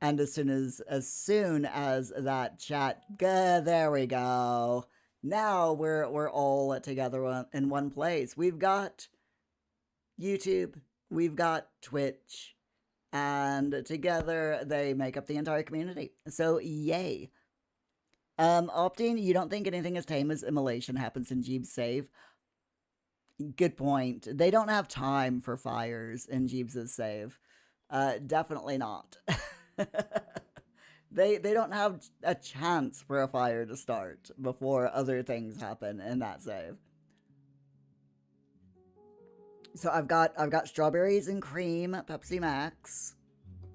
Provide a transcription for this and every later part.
And as soon as that chat, there we go. Now we're all together in one place. We've got YouTube, we've got Twitch, and together they make up the entire community. So yay. Opting, you don't think anything as tame as immolation happens in Jeeb's save? Good point. They don't have time for fires in Jeeb's save. Definitely not. They don't have a chance for a fire to start before other things happen in that save. So I've got strawberries and cream Pepsi Max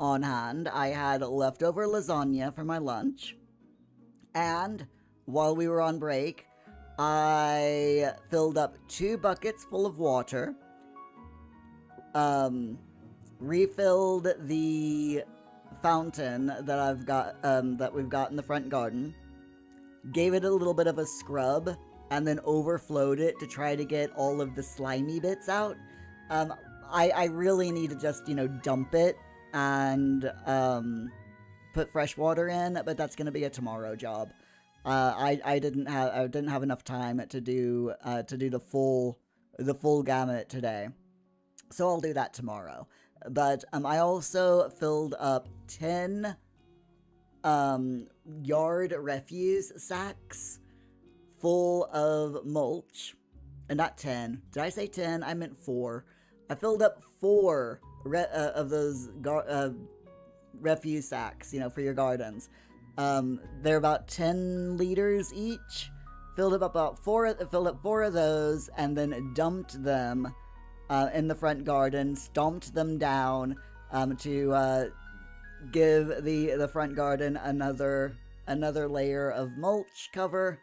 on hand. I had leftover lasagna for my lunch. And while we were on break, I filled up 2 buckets full of water, refilled the fountain that we've got in the front garden, gave it a little bit of a scrub, and then overflowed it to try to get all of the slimy bits out. I really need to just, dump it and put fresh water in, but that's going to be a tomorrow job. I didn't have enough time to do the full gamut today, so I'll do that tomorrow. But I also filled up 10 yard refuse sacks full of mulch. And not 10. Did I say 10? I meant 4. I filled up 4 of those refuse sacks, for your gardens. They're about 10 liters each. Filled up 4 of those, and then dumped them in the front garden. Stomped them down to give the front garden another layer of mulch cover.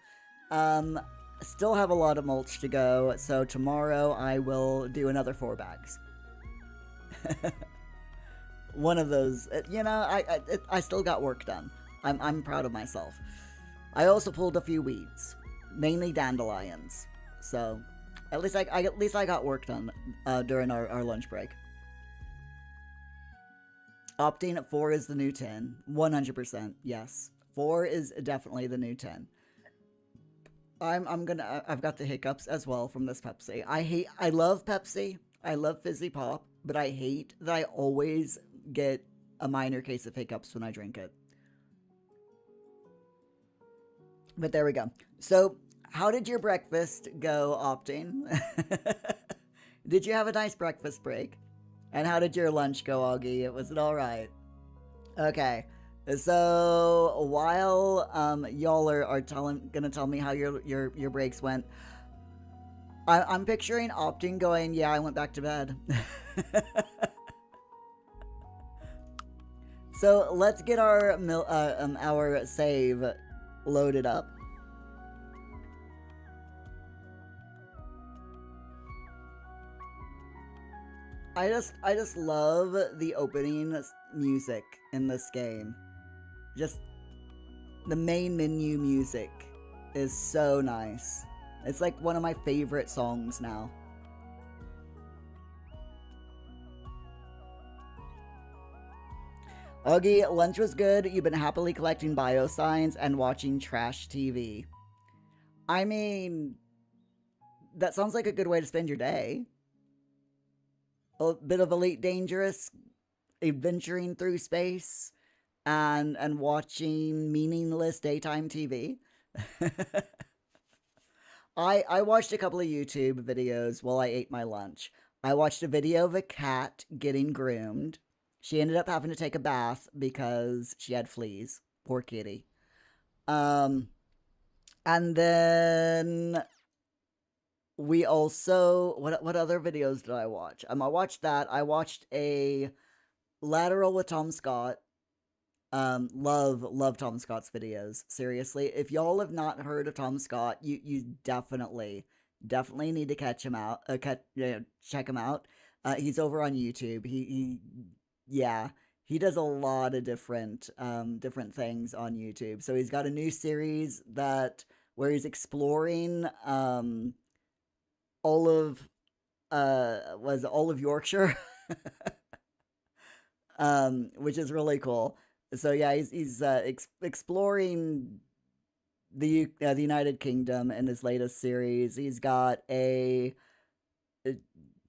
Still have a lot of mulch to go, so tomorrow I will do another 4 bags. One of those, I still got work done. I'm proud of myself. I also pulled a few weeds, mainly dandelions. So at least I got work done during our lunch break. Opting at 4 is the new 10. 100%, yes. 4 is definitely the new 10. I've got the hiccups as well from this Pepsi. I love Pepsi. I love fizzy pop, but I hate that I always get a minor case of hiccups when I drink it. But there we go. So, how did your breakfast go, Opting? Did you have a nice breakfast break? And how did your lunch go, Augie? Was it alright? Okay. So while y'all are gonna tell me how your breaks went, I'm picturing Opting going, yeah, I went back to bed. So let's get our save loaded up. I just love the opening music in this game. Just the main menu music is so nice. It's like one of my favorite songs now. Augie, lunch was good. You've been happily collecting biosigns and watching trash TV. I mean, that sounds like a good way to spend your day. A bit of Elite Dangerous, adventuring through space, and watching meaningless daytime TV. I watched a couple of YouTube videos while I ate my lunch. I watched a video of a cat getting groomed. She ended up having to take a bath because she had fleas. Poor kitty. And then we also, what other videos did I watch? I watched that. I watched a Lateral with Tom Scott. Love Tom Scott's videos. Seriously, if y'all have not heard of Tom Scott, you definitely need to check him out. Check him out. He's over on YouTube. He does a lot of different things on YouTube. So he's got a new series where he's exploring all of Yorkshire. Which is really cool. So yeah, he's exploring the United Kingdom in his latest series. He's got a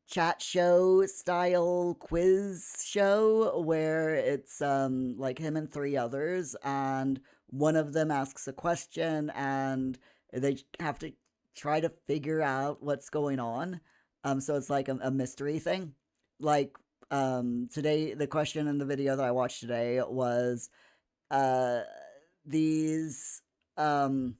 chat show style quiz show where it's like him and three others, and one of them asks a question and they have to try to figure out what's going on. So it's like a mystery thing. Like today, the question in the video that I watched today was uh these um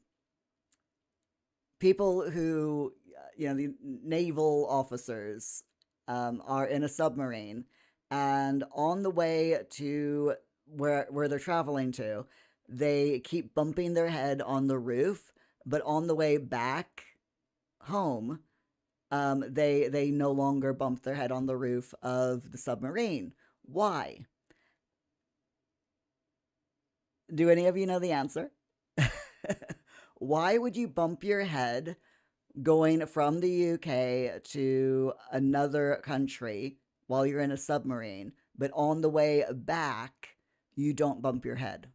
people who, the naval officers, are in a submarine, and on the way to where they're traveling to, they keep bumping their head on the roof, but on the way back home, they no longer bump their head on the roof of the submarine. Why? Do any of you know the answer? Why would you bump your head going from the UK to another country while you're in a submarine, but on the way back, you don't bump your head?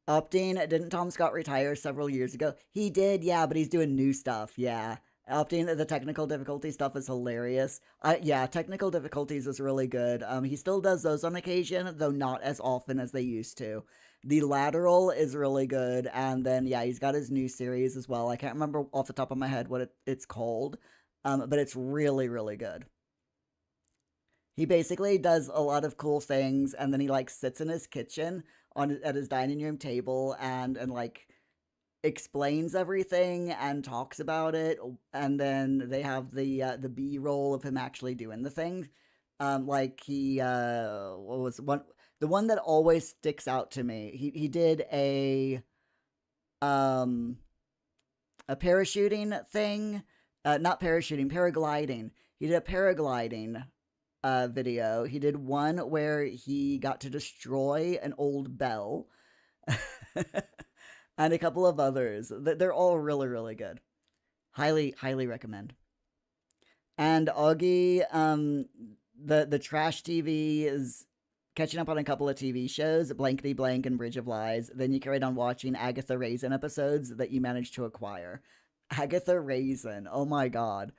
Opting, didn't Tom Scott retire several years ago? He did, yeah, but he's doing new stuff, yeah. Opting, the technical difficulty stuff is hilarious. Yeah, technical difficulties is really good. He still does those on occasion, though not as often as they used to. The lateral is really good, and then yeah, he's got his new series as well. I can't remember off the top of my head what it's called, but it's really really good. He basically does a lot of cool things, and then he like sits in his kitchen at his dining room table and like explains everything and talks about it, and then they have the B roll of him actually doing the thing. Like he what was one, the one that always sticks out to me? He did um a parachuting thing, not parachuting, paragliding. He did a paragliding video. He did one where he got to destroy an old bell. And a couple of others. They're all really, really good. Highly, highly recommend. And Augie, the trash TV is catching up on a couple of TV shows, Blankety Blank and Bridge of Lies. Then you carried on watching Agatha Raisin episodes that you managed to acquire. Agatha Raisin, oh my god.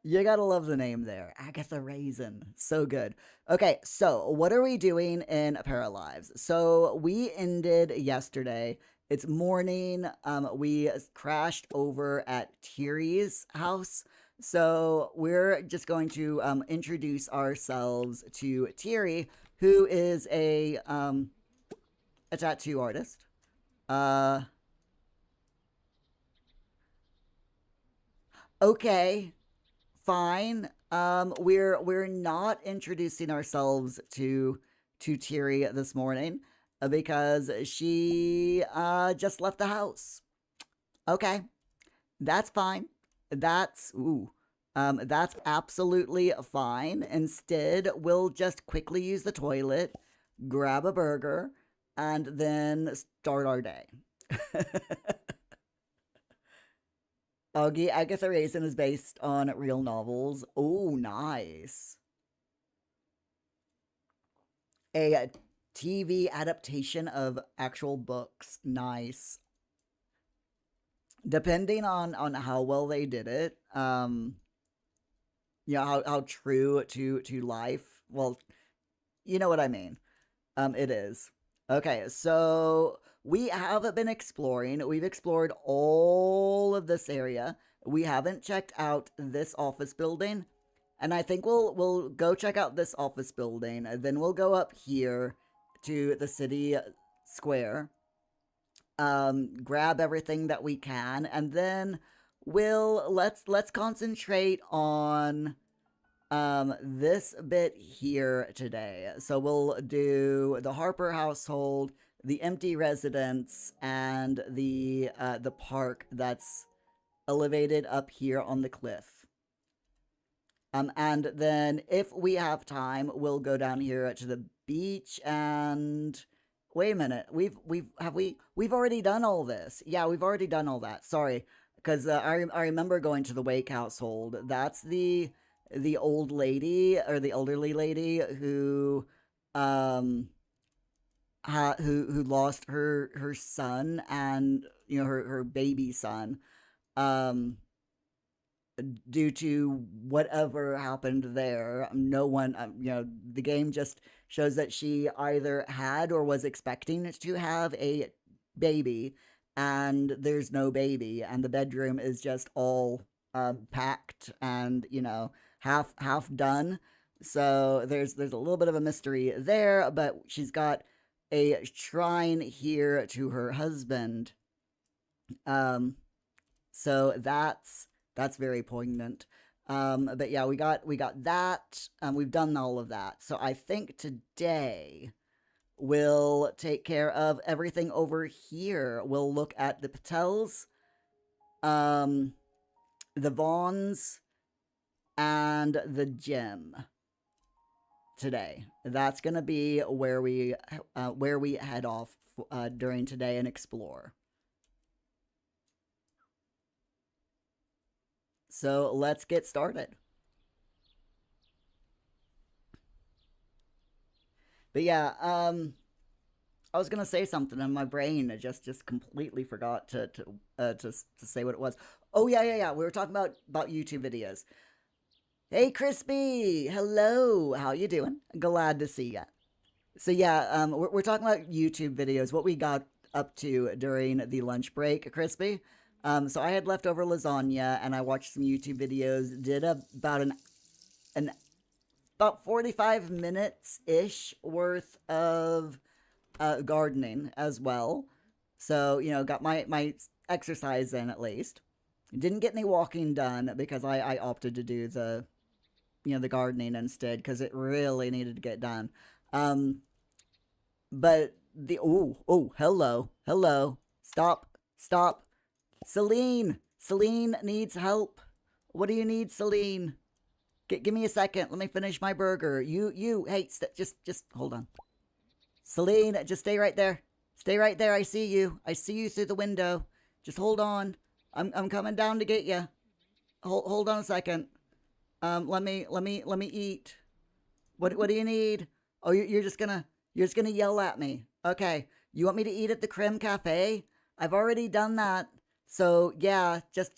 You gotta love the name there. Agatha Raisin. So good. Okay, so what are we doing in Paralives? So we ended yesterday. It's morning. We crashed over at Thierry's house. So we're just going to introduce ourselves to Thierry, who is a tattoo artist. Uh, okay, fine. We're not introducing ourselves to Thierry this morning because she just left the house. Okay, that's fine. That's absolutely fine. Instead, we'll just quickly use the toilet, grab a burger, and then start our day. Augie, Agatha Raisin is based on real novels. Oh, nice. A TV adaptation of actual books. Nice. Depending on how well they did it, how true to life. Well, you know what I mean. It is. Okay, so we have been exploring. We've explored all of this area. We haven't checked out this office building, and I think we'll go check out this office building. And then we'll go up here to the city square, grab everything that we can, and then let's concentrate on this bit here today. So we'll do the Harper household, the empty residence, and the park that's elevated up here on the cliff. And then if we have time, we'll go down here to the beach. And wait a minute, we've already done all this. Yeah, we've already done all that. Sorry, because I remember going to the Wake household. the old lady or the elderly lady um who lost her son and her baby son um due to whatever happened there. No one, the game just shows that she either had or was expecting to have a baby, and there's no baby, and the bedroom is just all packed and half done. So there's a little bit of a mystery there, but she's got a shrine here to her husband. Um, so that's very poignant. But yeah, we got that. We've done all of that. So I think today we'll take care of everything over here. We'll look at the Patels, um, the Vaughns, and the gym today. That's gonna be where we head off during today and explore. So let's get started. But yeah, I was gonna say something and my brain just completely forgot to say what it was. Oh yeah. We were talking about YouTube videos. Hey Crispy, hello. How you doing? Glad to see ya. So yeah, we're talking about YouTube videos. What we got up to during the lunch break, Crispy. So I had leftover lasagna and I watched some YouTube videos. Did an about 45 minutes ish worth of gardening as well. So, got my exercise in at least. Didn't get any walking done because I opted to do the gardening instead because it really needed to get done. Um, but hello, stop. Celine needs help. What do you need, Celine? Give me a second. Let me finish my burger. Hey, just hold on. Celine, just stay right there. Stay right there. I see you. I see you through the window. Just hold on. I'm coming down to get you. Hold on a second. Let me eat. What do you need? Oh, you're just gonna yell at me. Okay. You want me to eat at the Creme Cafe? I've already done that. So yeah, just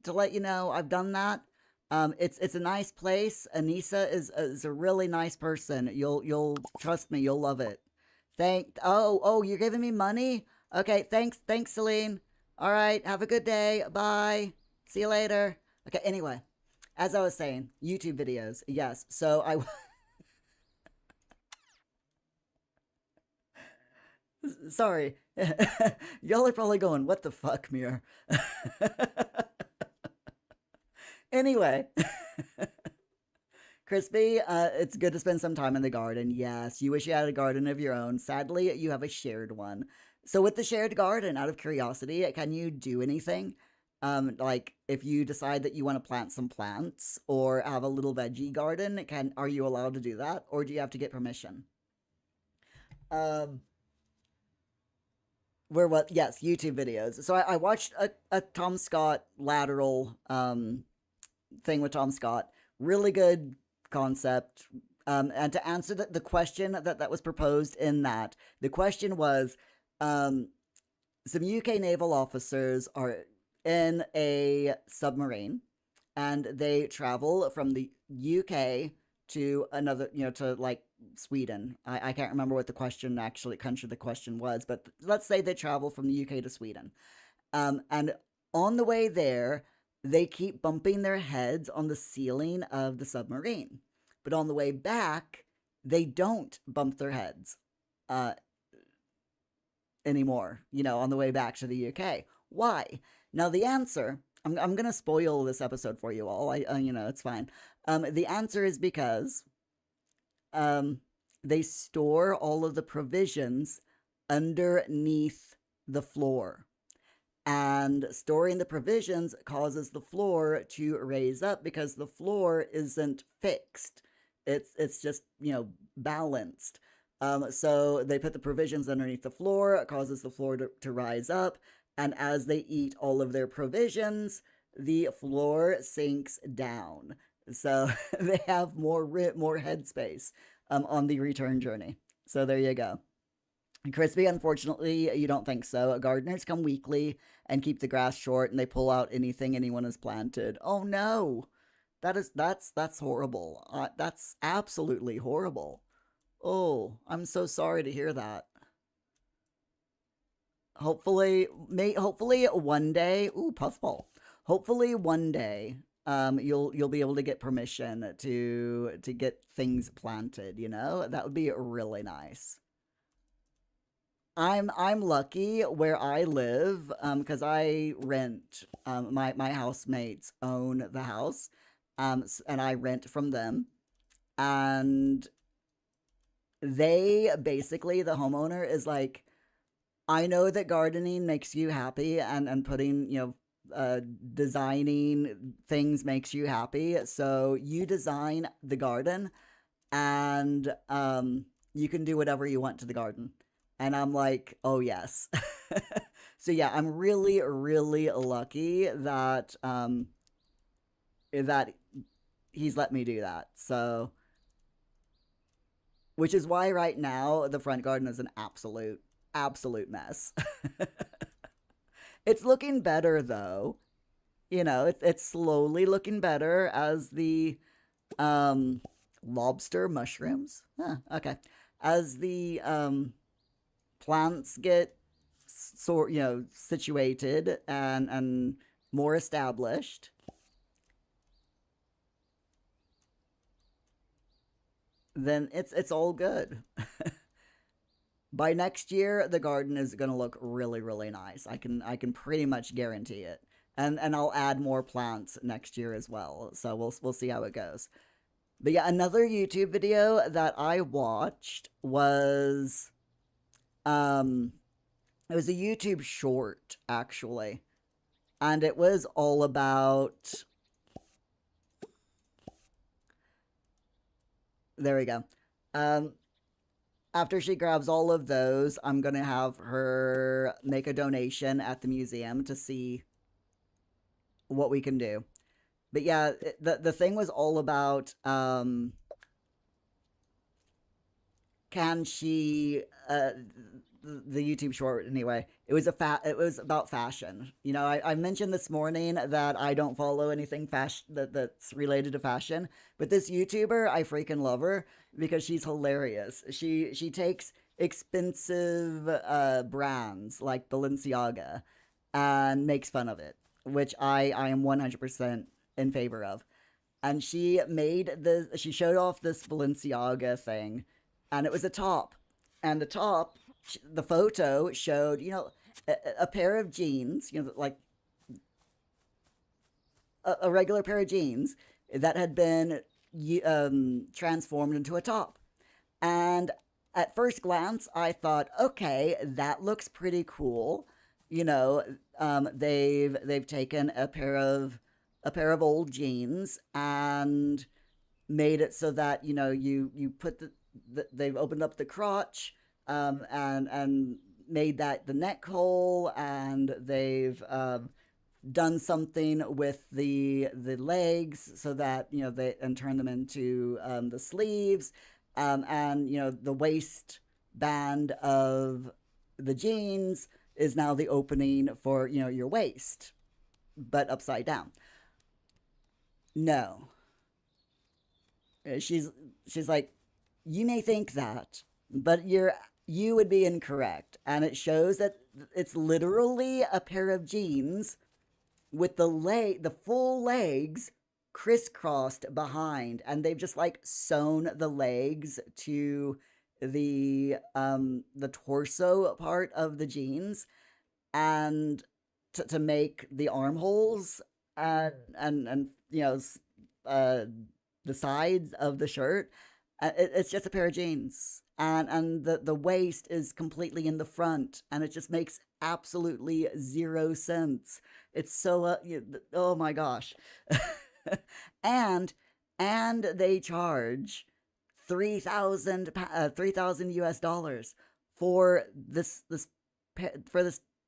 to let you know, I've done that. It's a nice place. Anissa is a really nice person. You'll trust me. You'll love it. You're giving me money? Okay, thanks Celine. All right, have a good day. Bye. See you later. Okay, anyway, as I was saying, YouTube videos. Yes. So I sorry. Y'all are probably going, "What the fuck, Mir?" Anyway, Crispy, it's good to spend some time in the garden. Yes, you wish you had a garden of your own. Sadly, you have a shared one. So, with the shared garden, out of curiosity, can you do anything? Like if you decide that you want to plant some plants or have a little veggie garden, are you allowed to do that, or do you have to get permission? Um, where what? Yes, YouTube videos. So I watched a Tom Scott lateral thing with Tom Scott. Really good concept. And to answer the question that was proposed in that, the question was um, some UK naval officers are in a submarine and they travel from the UK to another, to like Sweden. I can't remember what the question actually, country the question was, but let's say they travel from the UK to Sweden. And on the way there, they keep bumping their heads on the ceiling of the submarine. But on the way back, they don't bump their heads uh, anymore, on the way back to the UK. Why? Now, the answer, I'm going to spoil this episode for you all. It's fine. The answer is because um, they store all of the provisions underneath the floor. And storing the provisions causes the floor to raise up because the floor isn't fixed. It's just, balanced. So they put the provisions underneath the floor, it causes the floor to rise up, and as they eat all of their provisions, the floor sinks down. So they have more headspace on the return journey. So there you go. Crispy, unfortunately, you don't think so. Gardeners come weekly and keep the grass short, and they pull out anything anyone has planted. Oh no, that's horrible. That's absolutely horrible. Oh, I'm so sorry to hear that. Hopefully one day. Ooh, puffball. Hopefully one day, you'll be able to get permission to get things planted. You know, that would be really nice. I'm lucky where I live, because I rent. My housemates own the house, and I rent from them. And they basically, the homeowner is like, I know that gardening makes you happy, and putting, designing things makes you happy. So you design the garden, and you can do whatever you want to the garden. And I'm like, oh yes. So yeah, I'm really, really lucky that he's let me do that. So, which is why right now the front garden is an absolute mess. It's looking better though. It's slowly looking better as the um lobster mushrooms. Huh, okay. As the plants get situated and more established, then it's all good. By next year, the garden is going to look really, really nice. I can pretty much guarantee it. And I'll add more plants next year as well. So we'll see how it goes. But yeah, another YouTube video that I watched was um it was a YouTube short, actually. And it was all about, there we go. Um After she grabs all of those, I'm going to have her make a donation at the museum to see what we can do. But yeah, the thing was all about, can she the YouTube short anyway. It was about fashion. I mentioned this morning that I don't follow anything fashion that's related to fashion, but this YouTuber, I freaking love her because she's hilarious. She takes expensive brands like Balenciaga and makes fun of it, which I am 100% in favor of. And she showed off this Balenciaga thing, and it was a top, and the photo showed, a pair of jeans, like a regular pair of jeans that had been transformed into a top. And at first glance, I thought, okay, that looks pretty cool. You know, they've taken a pair of old jeans and made it so that you put they've opened up the crotch, and made that the neck hole, and they've done something with the legs so that they and turn them into the sleeves, and the waist band of the jeans is now the opening for your waist, but upside down. No, she's like, you may think that, but you would be incorrect, and it shows that it's literally a pair of jeans with the full legs crisscrossed behind, and they've just like sewn the legs to the torso part of the jeans, and to make the armholes, and uh the sides of the shirt. It's just a pair of jeans, and the waist is completely in the front, and it just makes absolutely zero sense. It's so oh my gosh. and and they charge 3,000 US dollars for this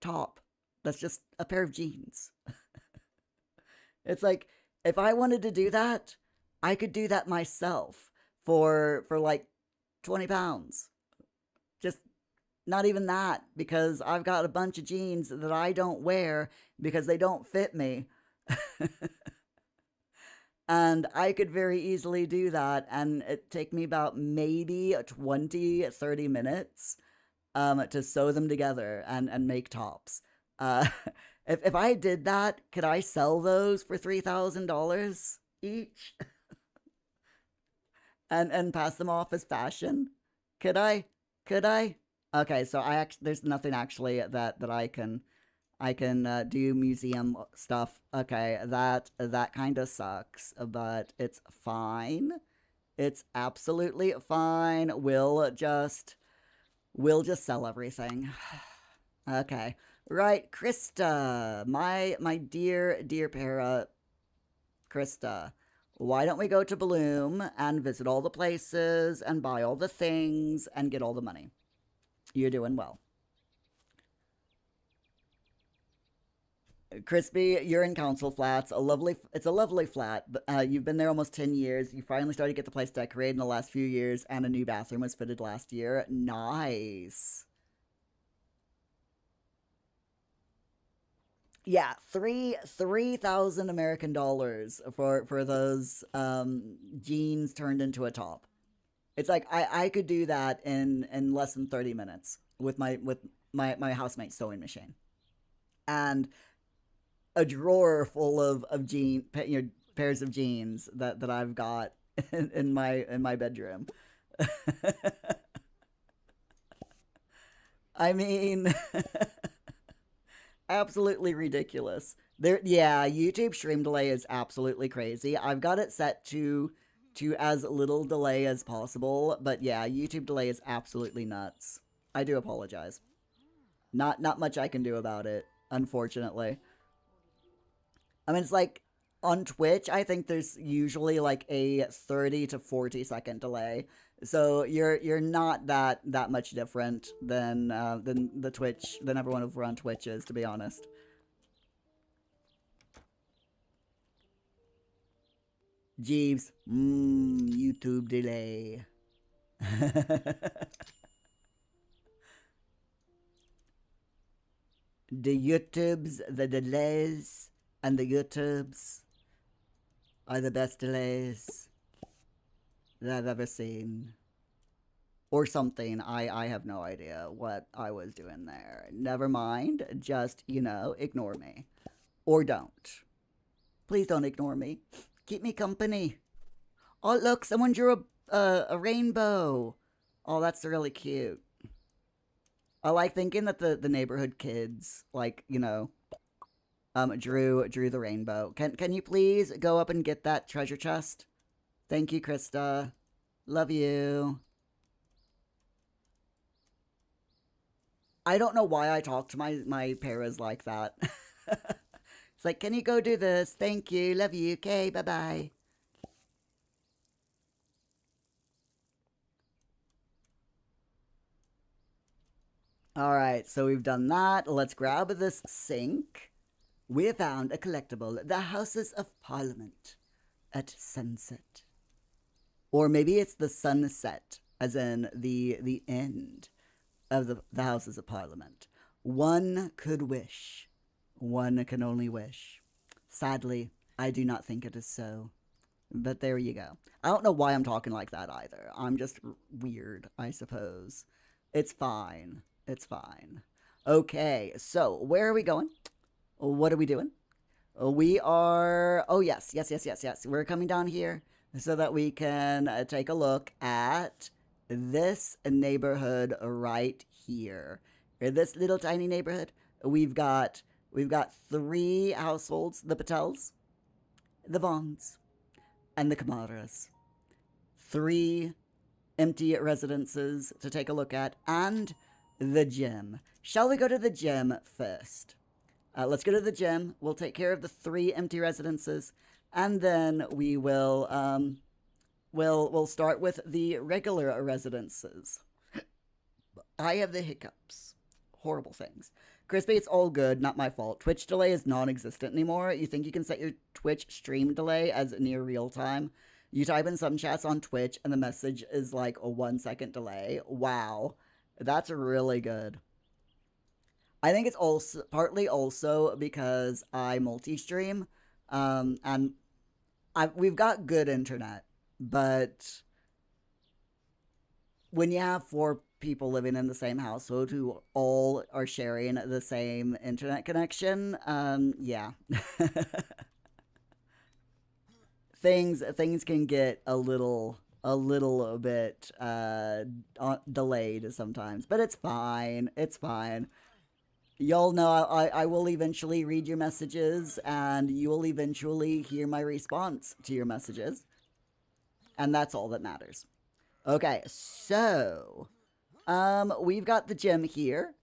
top. That's just a pair of jeans. It's like, if I wanted to do that, I could do that myself for like £20. Just not even that, because I've got a bunch of jeans that I don't wear because they don't fit me. And I could very easily do that, and it take me about maybe 20-30 minutes to sew them together and make tops. Uh, if I did that, could I sell those for $3,000 each and pass them off as fashion? Could I? Could I? Okay, so there's nothing actually that I can do museum stuff. Okay, that kind of sucks, but it's fine. It's absolutely fine. We'll just sell everything. Okay. Right, Krista, my dear para Krista. Why don't we go to Bloom and visit all the places and buy all the things and get all the money? You're doing well. Crispy, you're in Council Flats. It's a lovely flat. But you've been there almost 10 years. You finally started to get the place decorated in the last few years, and a new bathroom was fitted last year. Nice. Yeah, three thousand American dollars for those jeans turned into a top. It's like I could do that in less than 30 minutes with my housemate's sewing machine and a drawer full of pairs of jeans that I've got in my bedroom. I mean, absolutely ridiculous. Yeah, YouTube stream delay is absolutely crazy. I've got it set to as little delay as possible, but yeah, YouTube delay is absolutely nuts. I do apologize. Not much I can do about it, unfortunately. I mean, it's like on Twitch, I think there's usually like a 30 to 40 second delay. So you're not that much different than the Twitch than everyone over on Twitch is, to be honest. Jeeves, YouTube delay. The delays, and the YouTubes are the best delays that I've ever seen. Or something. I have no idea what I was doing there. Never mind. Just, ignore me. Or don't. Please don't ignore me. Keep me company. Oh, look, someone drew a rainbow. Oh, that's really cute. I like thinking that the neighborhood kids, like, drew the rainbow. Can you please go up and get that treasure chest? Thank you, Krista. Love you. I don't know why I talk to my paras like that. It's like, can you go do this? Thank you. Love you. Okay, bye-bye. All right, so we've done that. Let's grab this sink. We have found a collectible, the Houses of Parliament at sunset. Or maybe it's the sunset, as in the end of the Houses of Parliament. One could wish. One can only wish. Sadly, I do not think it is so. But there you go. I don't know why I'm talking like that either. I'm just weird, I suppose. It's fine. It's fine. Okay, so where are we going? What are we doing? We are. Oh, yes, yes, yes, yes, yes. We're coming down here so that we can take a look at this neighborhood right here. This little tiny neighborhood. We've got three households: the Patels, the Vaughns, and the Kamaras. Three empty residences to take a look at, and the gym. Shall we go to the gym first? Let's go to the gym. We'll take care of the three empty residences, and then we'll start with the regular residences. I have the hiccups. Horrible things. Crispy, it's all good, not my fault. Twitch delay is non-existent anymore. You think you can set your Twitch stream delay as near real time? You type in some chats on Twitch and the message is like a 1 second delay. Wow. That's really good. I think it's also partly also because I multi-stream, and we've got good internet, but when you have 4 people living in the same household who all are sharing the same internet connection, yeah, things can get a little bit delayed sometimes, but it's fine. It's fine. Y'all know I will eventually read your messages, and you will eventually hear my response to your messages. And that's all that matters. Okay, so, we've got the gym here.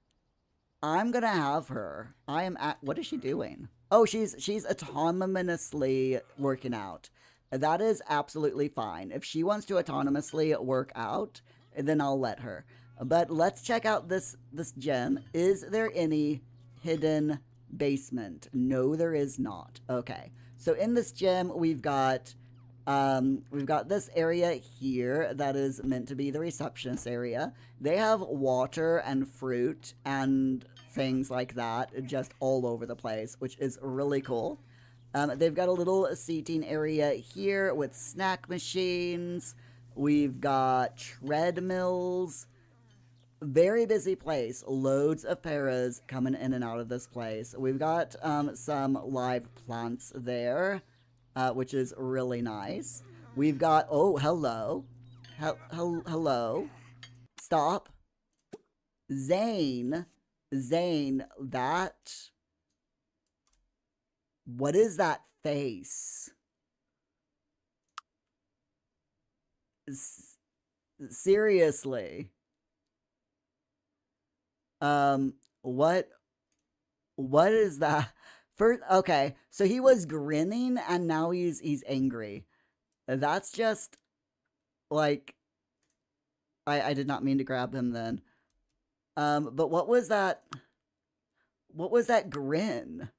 I'm gonna have her. I am at, what is she doing? Oh, she's autonomously working out. That is absolutely fine. If she wants to autonomously work out, then I'll let her. But let's check out this gym. Is there any hidden basement? No, there is not. Okay. So in this gym, we've got this area here that is meant to be the receptionist area. They have water and fruit and things like that just all over the place, which is really cool. They've got a little seating area here with snack machines. We've got treadmills. Very busy place. Loads of paras coming in and out of this place. We've got some live plants there, which is really nice. We've got, oh, hello. Hello. Stop. Zane, that... What is that face? Seriously. What is that? First, okay, so he was grinning and now he's angry. That's just like, I did not mean to grab him then. But what was that? What was that grin?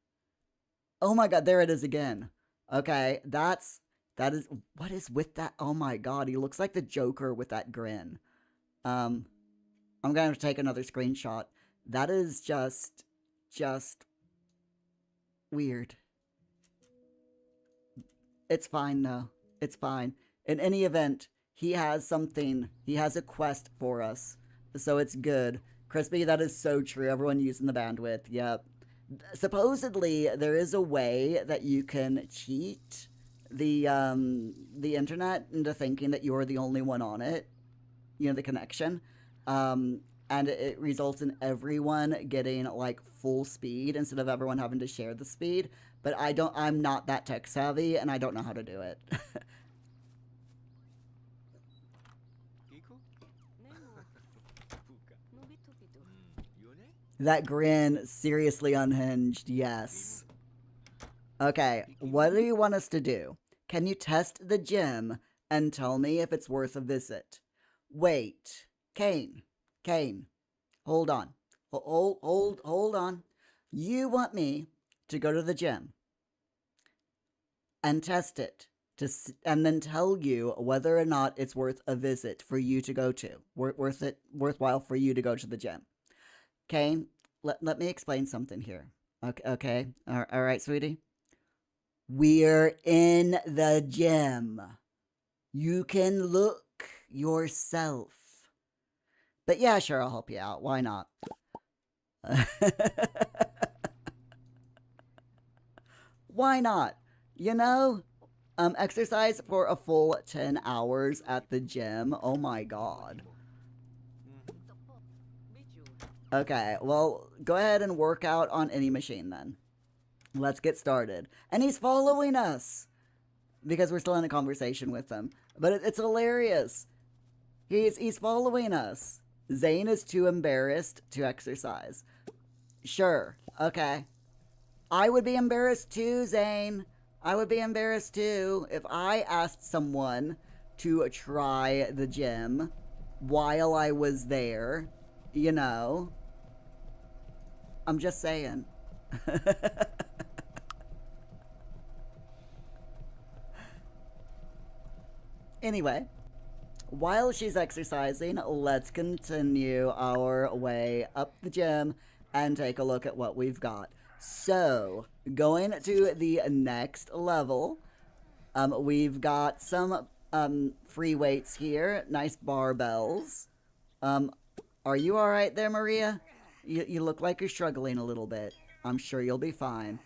Oh my god, there it is again. Okay, that is, what is with that? Oh my god, he looks like the Joker with that grin. I'm gonna have to take another screenshot. That is just weird. It's fine though. It's fine. In any event, he has something. He has a quest for us. So it's good. Crispy, that is so true. Everyone using the bandwidth. Yep. Supposedly, there is a way that you can cheat the internet into thinking that you're the only one on it. You know, the connection. And it results in everyone getting like full speed instead of everyone having to share the speed. But I'm not that tech savvy and I don't know how to do it. That grin, seriously unhinged, yes. Okay, what do you want us to do? Can you test the gym and tell me if it's worth a visit? Wait, Kane, hold on. Hold on. You want me to go to the gym and test it and then tell you whether or not it's worth a visit for you to go to. Worthwhile for you to go to the gym. Kane, let me explain something here. Okay. All right, sweetie. We're in the gym. You can look yourself. But yeah, sure, I'll help you out. Why not? Why not? You know, exercise for a full 10 hours at the gym. Oh my god. Okay, well, go ahead and work out on any machine then. Let's get started. And he's following us because we're still in a conversation with him. But it's hilarious. He's following us. Zane is too embarrassed to exercise. Sure. Okay. I would be embarrassed too, Zane. I would be embarrassed too if I asked someone to try the gym while I was there. You know. I'm just saying. Anyway, while she's exercising, let's continue our way up the gym and take a look at what we've got. So, going to the next level, we've got some free weights here, nice barbells. Are you all right there, Maria? You look like you're struggling a little bit. I'm sure you'll be fine.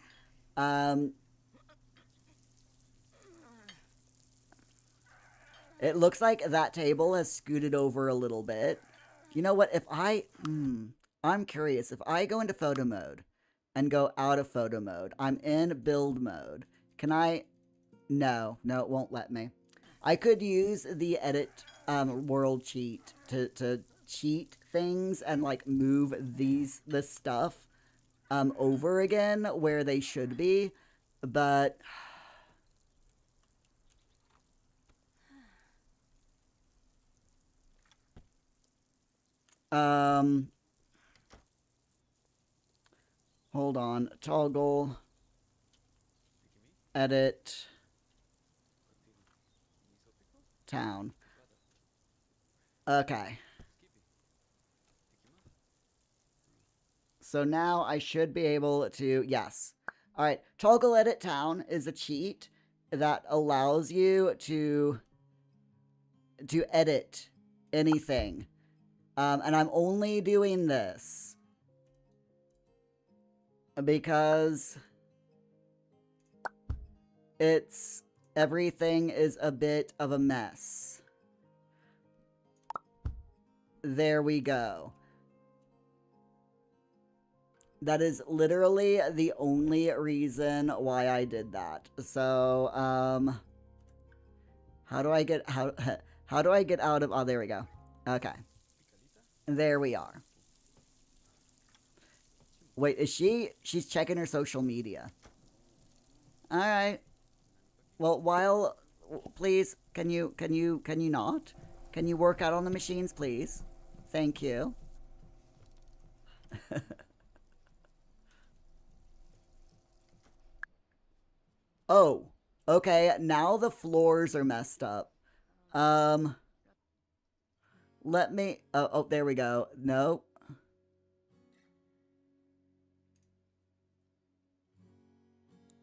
It looks like that table has scooted over a little bit. You know what? I'm curious. If I go into photo mode and go out of photo mode, I'm in build mode. Can I? No, it won't let me. I could use the edit world cheat to cheat things and like move this stuff over again where they should be, but hold on. Toggle. Edit. Town. Okay. So now I should be able to, yes. All right. Toggle edit town is a cheat that allows you to edit anything. And I'm only doing this because everything is a bit of a mess. There we go. That is literally the only reason why I did that. So, how do I get out of, oh, there we go. Okay. There we are. Wait, she's checking her social media. All right. Well, please, can you not? Can you work out on the machines, please? Thank you. Oh, okay, now the floors are messed up. Let me, oh, there we go. No.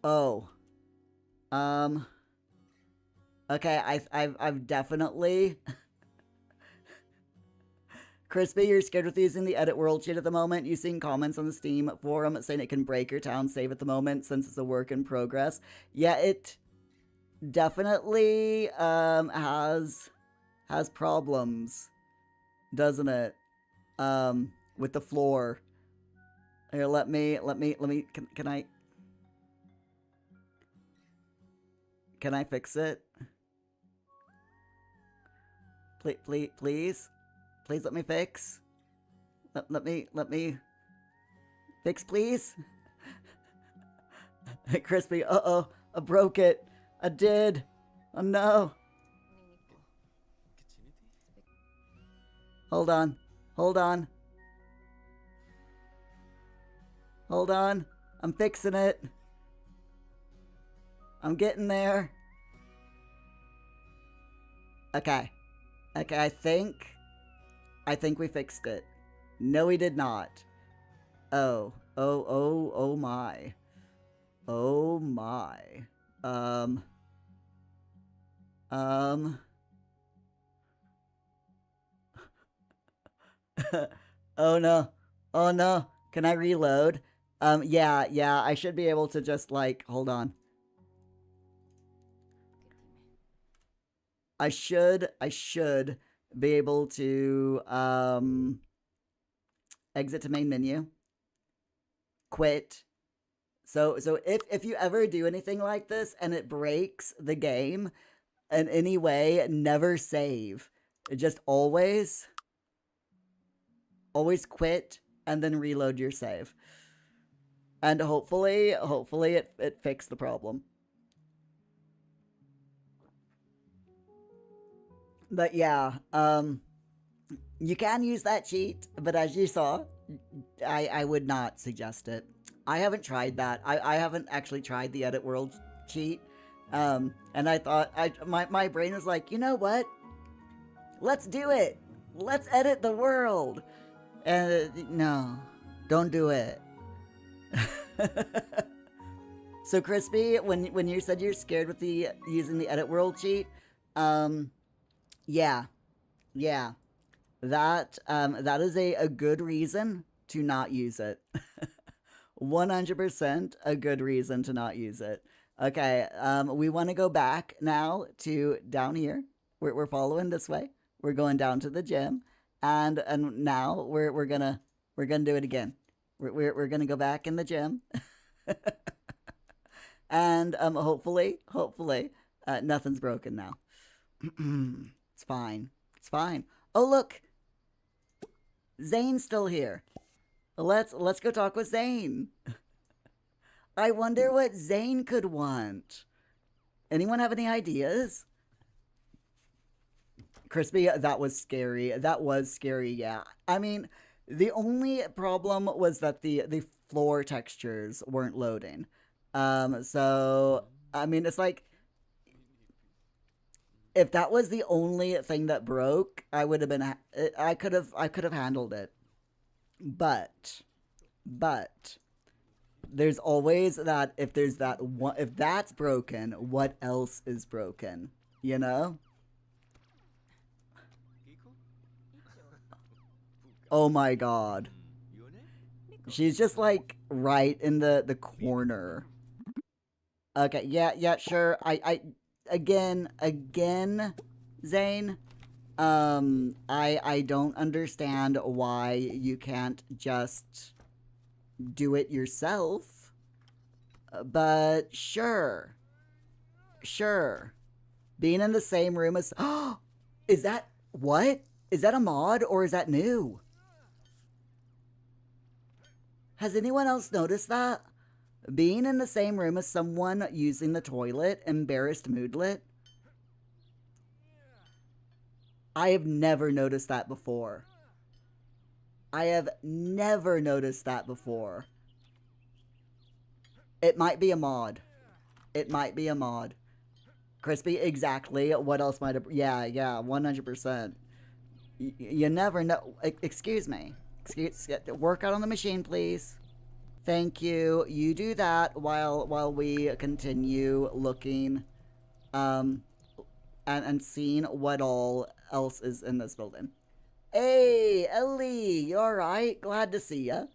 Oh. Okay, I've definitely... Crispy, you're scared with using the edit world cheat at the moment. You seen comments on the Steam forum saying it can break your town save at the moment since it's a work in progress. Yeah, it definitely has problems, doesn't it? With the floor. Here, let me can I fix it? Please? Please let me fix. Let me fix, please. Crispy, uh-oh, I broke it. I did. Oh no. Hold on. I'm fixing it. I'm getting there. Okay, I think we fixed it. No, we did not. Oh my. Oh my. Oh no. Oh no. Can I reload? Yeah, I should be able to just like, hold on. I should be able to exit to main menu, quit. So if you ever do anything like this and it breaks the game in any way, never save. Just always quit and then reload your save. And hopefully it fixed the problem. But yeah, you can use that cheat, but as you saw, I would not suggest it. I haven't tried that. I haven't actually tried the edit world cheat. And I thought, my brain was like, you know what? Let's do it. Let's edit the world. And no, don't do it. So Crispy, when you said you're scared with the using the edit world cheat, yeah, yeah, that is a good reason to not use it. 100% a good reason to not use it. Okay, we want to go back now to down here. We're following this way. We're going down to the gym, and now we're gonna do it again. We're gonna go back in the gym, and hopefully nothing's broken now. It's fine. It's fine. Oh look, Zane's still here. Let's go talk with Zane. I wonder what Zane could want. Anyone have any ideas? Crispy, that was scary. That was scary, yeah. I mean, the only problem was that the floor textures weren't loading. So I mean, it's like if that was the only thing that broke, I would have been I could have handled it. But there's always that if there's that one if that's broken, what else is broken? You know? Oh my god. She's just like right in the corner. Okay, yeah, sure. I again, Zane. I don't understand why you can't just do it yourself. But sure. Being in the same room as is that what? Is that a mod or is that new? Has anyone else noticed that? Being in the same room as someone using the toilet, embarrassed moodlet? I have never noticed that before. I have never noticed that before. It might be a mod. It might be a mod. Crispy, exactly. What else might have... Yeah, 100%. You never know. Excuse me. Work out on the machine, please. Thank you. You do that while we continue looking and seeing what all else is in this building. Hey, Ellie, you alright? Glad to see ya.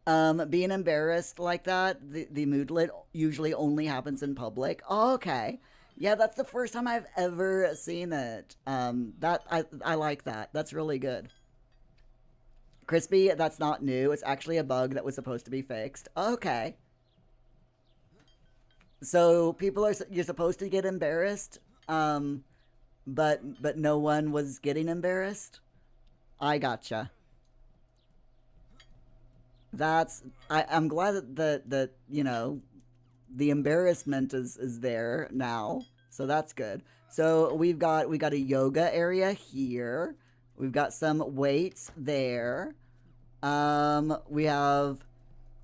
Being embarrassed like that, the moodlet usually only happens in public. Oh, okay. Yeah, that's the first time I've ever seen it. I like that. That's really good. Crispy, that's not new. It's actually a bug that was supposed to be fixed. Okay. So you're supposed to get embarrassed, but no one was getting embarrassed. I gotcha. I'm glad that the embarrassment is there now, so that's good. So we got a yoga area here. We've got some weights there. We have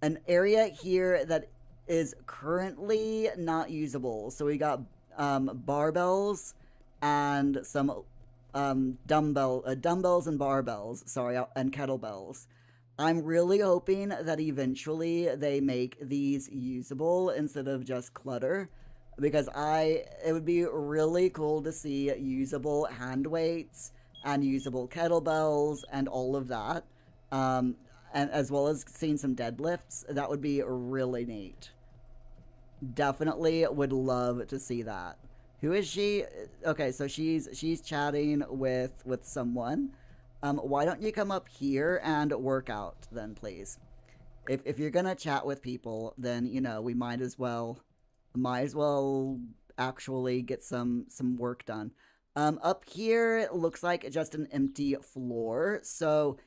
an area here that is currently not usable. So we got barbells and some dumbbells and barbells. Sorry, and kettlebells. I'm really hoping that eventually they make these usable instead of just clutter, because it would be really cool to see usable hand weights and usable kettlebells and all of that, and as well as seeing some deadlifts. That would be really neat. Definitely would love to see that. Who is she? Okay, so she's chatting with someone. Why don't you come up here and work out then, please? If you're gonna chat with people, then we might as well actually get some work done. Up here it looks like just an empty floor. So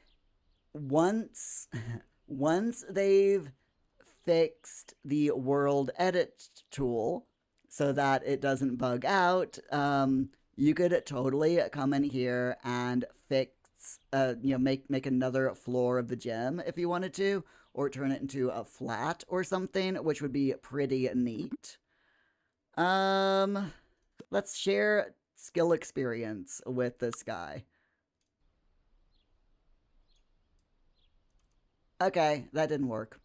once once they've fixed the world edit tool so that it doesn't bug out, you could totally come in here and fix make another floor of the gym if you wanted to, or turn it into a flat or something, which would be pretty neat. Let's share skill experience with this guy. Okay, that didn't work.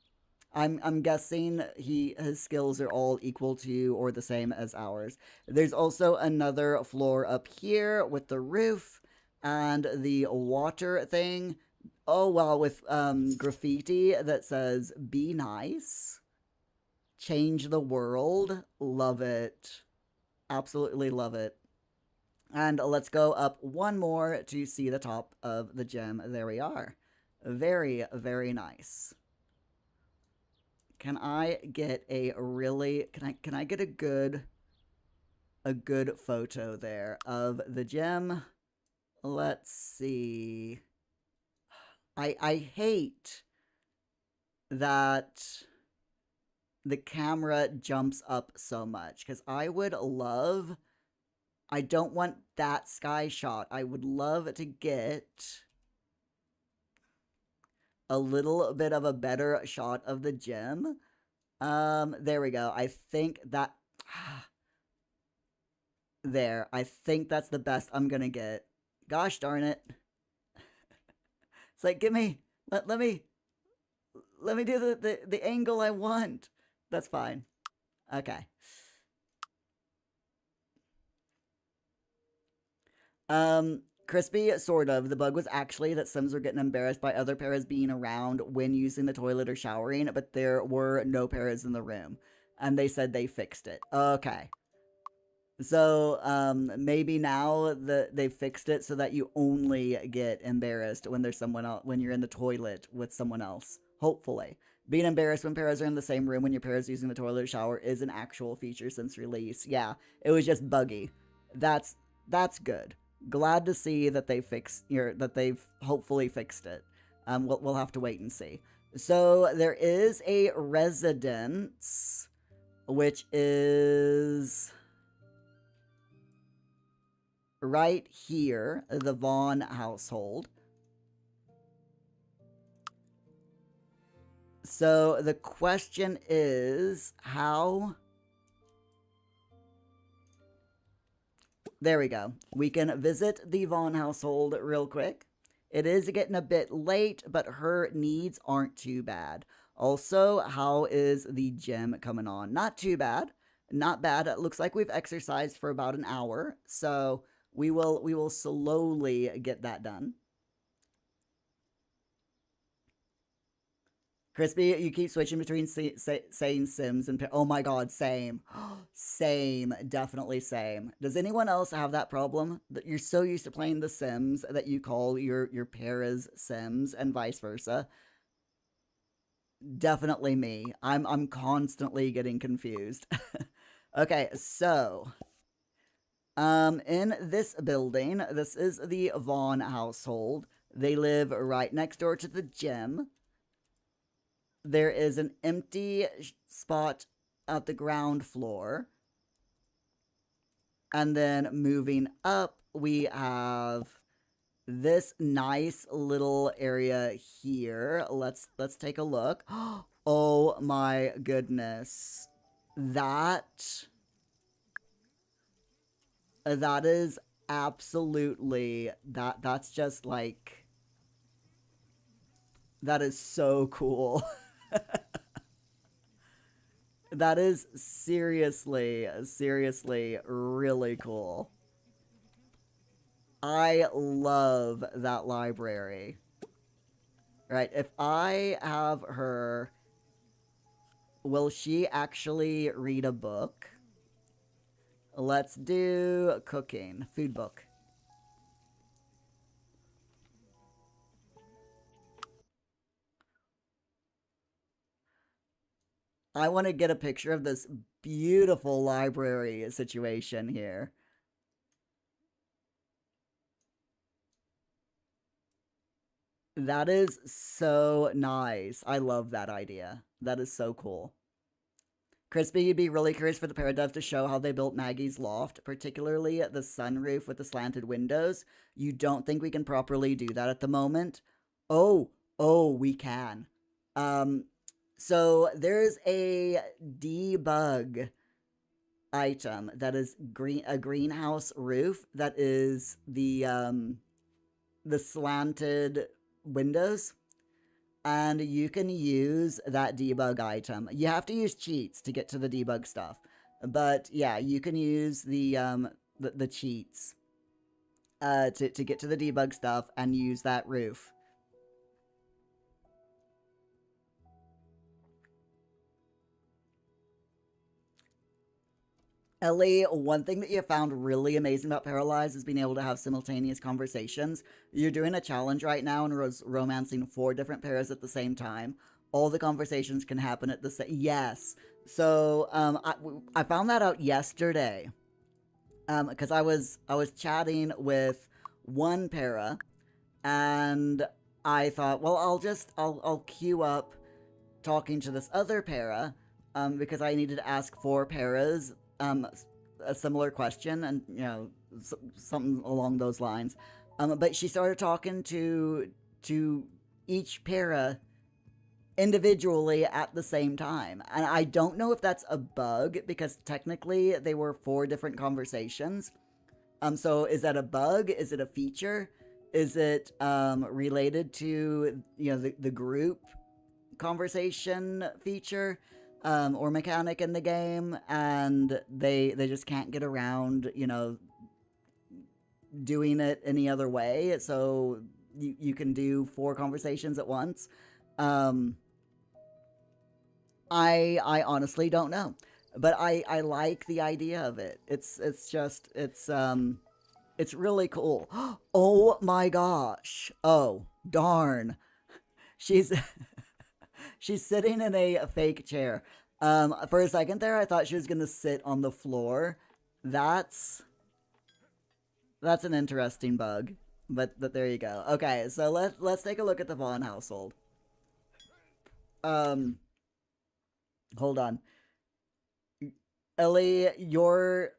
I'm guessing his skills are all equal to or the same as ours. There's also another floor up here with the roof and the water thing. Oh well, with graffiti that says "Be nice, change the world." Love it, absolutely love it. And let's go up one more to see the top of the gym. There we are. Very, very nice. Can I get a really can I get a good photo there of the gym? Let's see. I hate that the camera jumps up so much because I don't want that sky shot. I would love to get a little bit of a better shot of the gym. There we go. I think that there. I think that's the best I'm gonna get. Gosh darn it. It's like let me do the angle I want. That's fine. Okay. Crispy, sort of. The bug was actually that Sims were getting embarrassed by other paras being around when using the toilet or showering, but there were no paras in the room. And they said they fixed it. Okay. So, maybe now they fixed it so that you only get embarrassed when there's someone else, when you're in the toilet with someone else. Hopefully. Being embarrassed when paras are in the same room when your para's using the toilet or shower is an actual feature since release. Yeah, it was just buggy. That's good. Glad to see that that they've hopefully fixed it. We'll have to wait and see. So there is a residence, which is right here, the Vaughn household. So the question is, how... There we go. We can visit the Vaughn household real quick. It is getting a bit late, but her needs aren't too bad. Also, how is the gym coming on? Not too bad. Not bad. It looks like we've exercised for about an hour, so we will slowly get that done. Crispy, you keep switching between saying Sims and... Oh my god, same. Same. Definitely same. Does anyone else have that problem? That you're so used to playing The Sims that you call your paras Sims and vice versa? Definitely me. I'm constantly getting confused. Okay, so... in this building, this is the Vaughn household. They live right next door to the gym. There is an empty spot at the ground floor. And then moving up, we have this nice little area here. Let's take a look. Oh my goodness. That is absolutely that's just like, that is so cool. That is seriously really cool. I love that library. Right, if I have her, will she actually read a book? Let's do cooking, food book. I want to get a picture of this beautiful library situation here. That is so nice. I love that idea. That is so cool. Crispy, you'd be really curious for the Paradev to show how they built Maggie's loft, particularly the sunroof with the slanted windows. You don't think we can properly do that at the moment? Oh, we can. So there's a debug item that is a greenhouse roof that is the slanted windows, and you can use that debug item. You have to use cheats to get to the debug stuff, but yeah, you can use the cheats to get to the debug stuff and use that roof. Ellie, one thing that you found really amazing about Paralyzed is being able to have simultaneous conversations. You're doing a challenge right now and romancing 4 different pairs at the same time. All the conversations can happen at the same. Yes. So I found that out yesterday. Because I was chatting with one para, and I thought, well, I'll queue up talking to this other para, because I needed to ask 4 paras a similar question, and something along those lines. But she started talking to each para individually at the same time, and I don't know if that's a bug because technically they were 4 different conversations. So is that a bug? Is it a feature? Is it related to the group conversation feature or mechanic in the game, and they just can't get around doing it any other way, so you can do 4 conversations at once? I honestly don't know, but I like the idea of it. It's really cool. Oh my gosh. Oh darn. She's she's sitting in a fake chair. For a second there, I thought she was gonna sit on the floor. That's that's an interesting bug, but there you go. Okay, so let's take a look at the Vaughn household. Um, Hold on. Ellie, your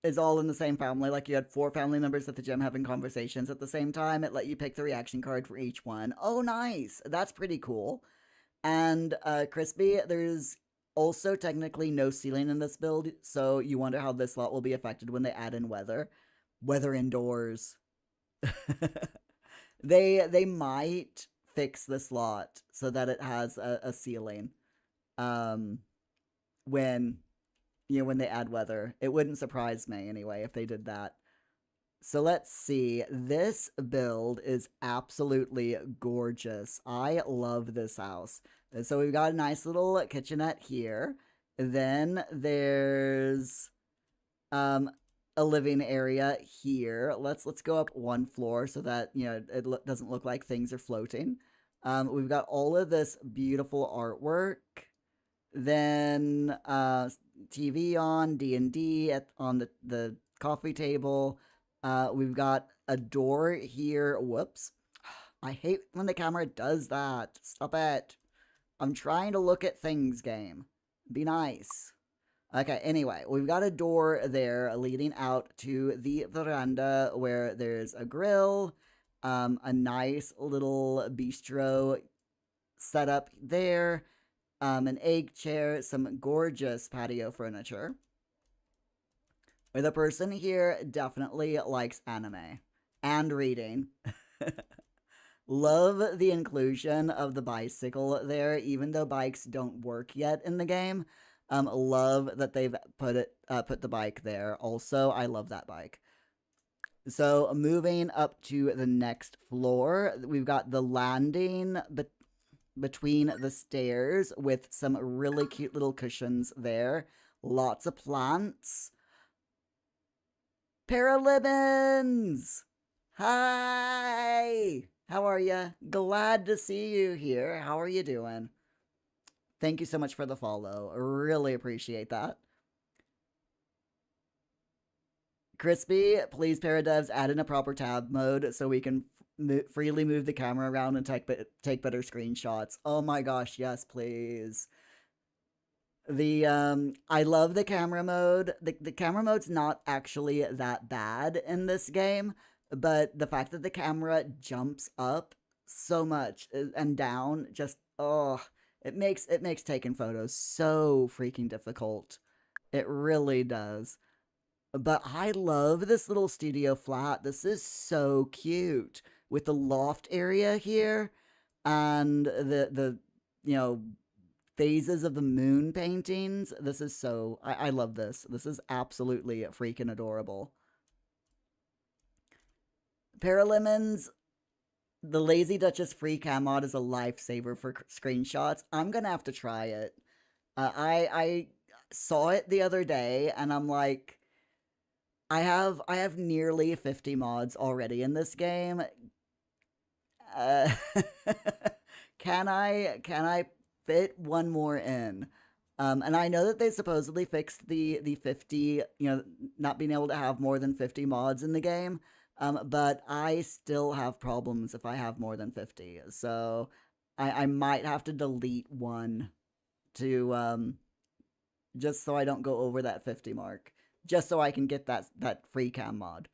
is all in the same family. Like you had 4 family members at the gym having conversations at the same time. It let you pick the reaction card for each one. Oh, nice. That's pretty cool. And Crispy, there's also technically no ceiling in this build, so you wonder how this slot will be affected when they add in weather. Weather indoors. They might fix the slot so that it has a ceiling. Um, when when they add weather. It wouldn't surprise me anyway if they did that. So let's see. This build is absolutely gorgeous. I love this house. So we've got a nice little kitchenette here. Then there's a living area here. Let's go up 1 floor so that it doesn't look like things are floating. We've got all of this beautiful artwork. Then TV on, D&D on the coffee table. We've got a door here. Whoops. I hate when the camera does that. Stop it. I'm trying to look at things, game. Be nice. Okay, anyway, we've got a door there leading out to the veranda where there's a grill, a nice little bistro set up there, an egg chair, some gorgeous patio furniture. The person here definitely likes anime and reading. Love the inclusion of the bicycle there, even though bikes don't work yet in the game. Love that they've put the bike there. Also, I love that bike. So moving up to the next floor, we've got the landing between the stairs with some really cute little cushions there. Lots of plants. Paralives! Hi! How are you? Glad to see you here. How are you doing? Thank you so much for the follow. Really appreciate that. Crispy, please, Paradevs, add in a proper tab mode so we can freely move the camera around and take better screenshots. Oh my gosh, yes, please. I love the camera mode. The camera mode's not actually that bad in this game, but the fact that the camera jumps up so much and down, just it makes taking photos so freaking difficult. It really does. But I love this little studio flat. This is so cute with the loft area here and the you know phases of the moon paintings. This is so I love this. This is absolutely freaking adorable. Paralemons, the Lazy Duchess free cam mod is a lifesaver for screenshots. I'm gonna have to try it. I saw it the other day and I'm like, I have nearly 50 mods already in this game. Uh, can I fit one more in? And I know that they supposedly fixed the 50, not being able to have more than 50 mods in the game. But I still have problems if I have more than 50. So I might have to delete one to just so I don't go over that 50 mark. Just so I can get that free cam mod.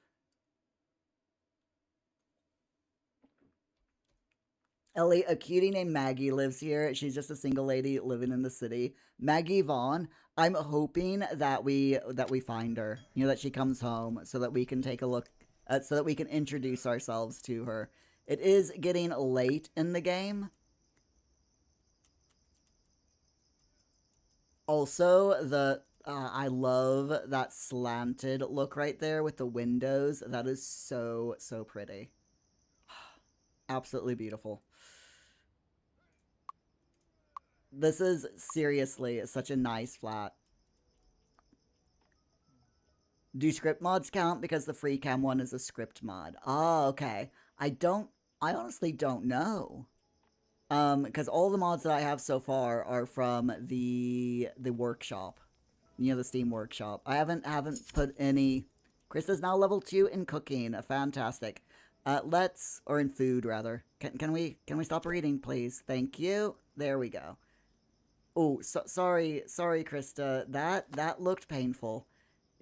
Ellie, a cutie named Maggie lives here. She's just a single lady living in the city. Maggie Vaughn. I'm hoping that we find her. That she comes home so that we can take a look, so that we can introduce ourselves to her. It is getting late in the game. Also, I love that slanted look right there with the windows. That is so pretty. Absolutely beautiful. This is seriously such a nice flat. Do script mods count? Because the free cam one is a script mod. Oh, okay. I honestly don't know. Because all the mods that I have so far are from the workshop. The Steam workshop. I haven't put any. Chris is now level 2 in cooking. Fantastic. Or in food rather. Can we stop reading, please? Thank you. There we go. Oh, sorry, Krista. That looked painful.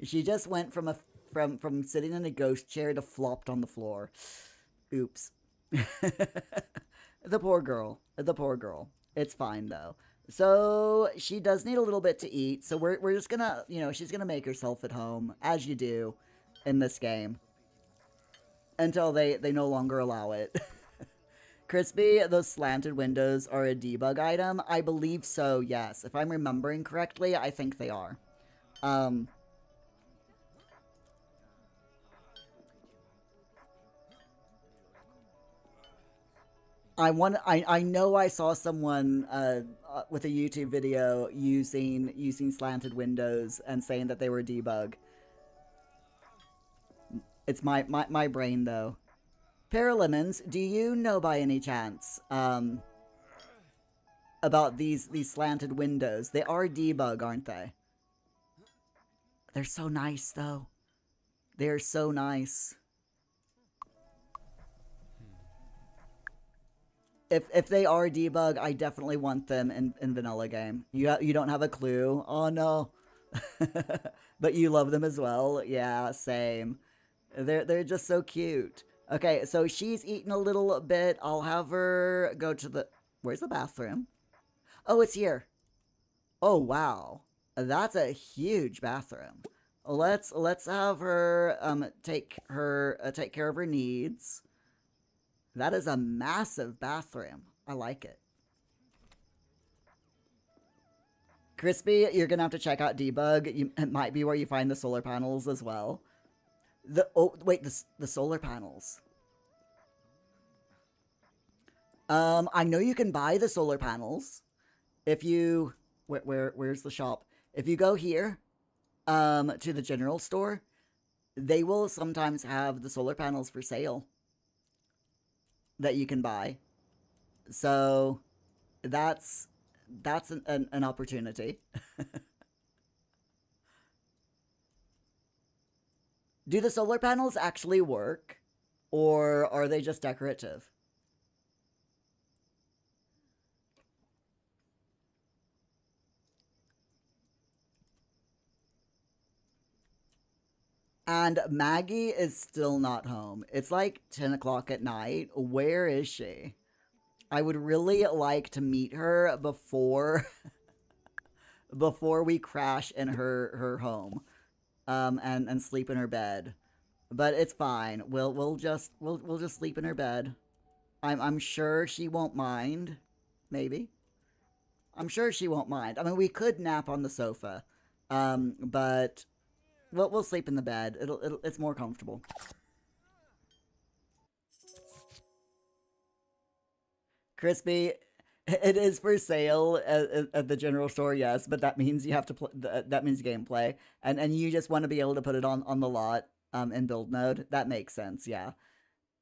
She just went from sitting in a ghost chair to flopped on the floor. Oops. The poor girl. The poor girl. It's fine though. So she does need a little bit to eat. So we're just gonna, she's gonna make herself at home as you do in this game until they no longer allow it. Crispy, those slanted windows are a debug item. I believe so, yes. If I'm remembering correctly, I think they are. I know I saw someone with a YouTube video using slanted windows and saying that they were debug. It's my brain though. Paralemons, do you know by any chance about these slanted windows? They are debug, aren't they? They're so nice though. They're so nice. If they are debug, I definitely want them in vanilla game. You don't have a clue. Oh no. But you love them as well. Yeah, same. They're just so cute. Okay, so she's eaten a little bit. I'll have her go to the where's the bathroom? Oh, it's here. Oh wow. That's a huge bathroom. Let's have her take care of her needs. That is a massive bathroom. I like it. Crispy, you're gonna have to check out debug. It might be where you find the solar panels as well. The solar panels. I know you can buy the solar panels if you where's the shop? If you go here, to the general store, they will sometimes have the solar panels for sale that you can buy. So that's an opportunity. Do the solar panels actually work, or are they just decorative? And Maggie is still not home. It's like 10 o'clock at night. Where is she? I would really like to meet her before before we crash in her home, and sleep in her bed. But it's fine. We'll just sleep in her bed. I'm sure she won't mind. Maybe. I'm sure she won't mind. I mean, we could nap on the sofa, but we'll sleep in the bed. It's more comfortable. Crispy, it is for sale at the general store, yes, but that means you have to play. That means gameplay, and you just want to be able to put it on the lot in build mode. That makes sense, yeah.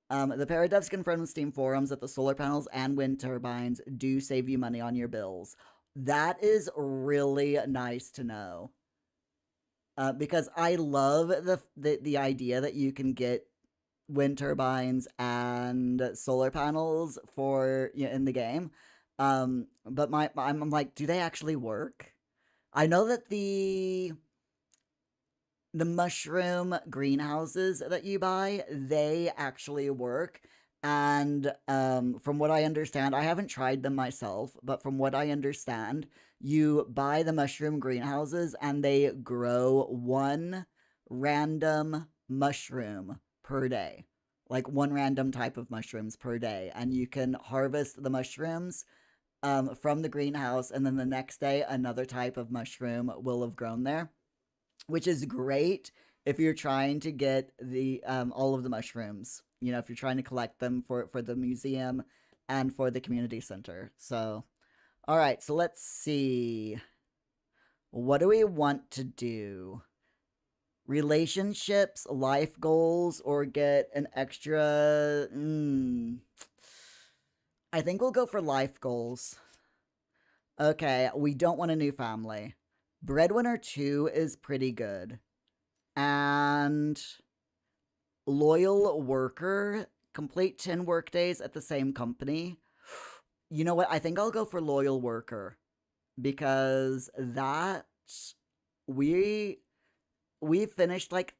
The Paradevs confirmed in Steam forums that the solar panels and wind turbines do save you money on your bills. That is really nice to know. Because I love the idea that you can get wind turbines and solar panels for, in the game. But I'm like, do they actually work? I know that the mushroom greenhouses that you buy, they actually work. And from what I understand, I haven't tried them myself, but from what I understand, you buy the mushroom greenhouses and they grow one random mushroom per day. Like one random type of mushrooms per day. And you can harvest the mushrooms from the greenhouse, and then the next day, another type of mushroom will have grown there, which is great if you're trying to get the all of the mushrooms. If you're trying to collect them for the museum and for the community center. So, all right. So let's see. What do we want to do? Relationships, life goals, or get an extra? I think we'll go for life goals. Okay, we don't want a new family. Breadwinner 2 is pretty good. And loyal worker, complete 10 workdays at the same company. You know what? I think I'll go for loyal worker because that we finished like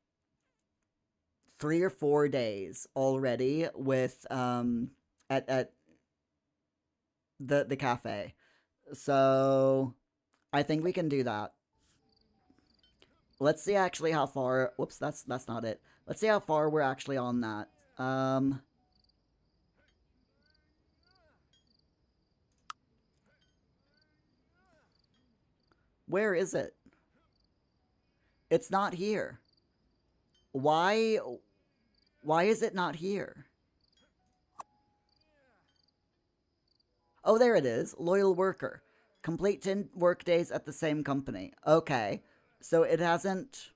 3 or 4 days already with at the cafe. So I think we can do that. Let's see actually how far. Whoops, that's not it. Let's see how far we're actually on that. Where is it? It's not here. Why why is it not here? Oh, there it is. Loyal worker. Complete 10 workdays at the same company. Okay. So it hasn't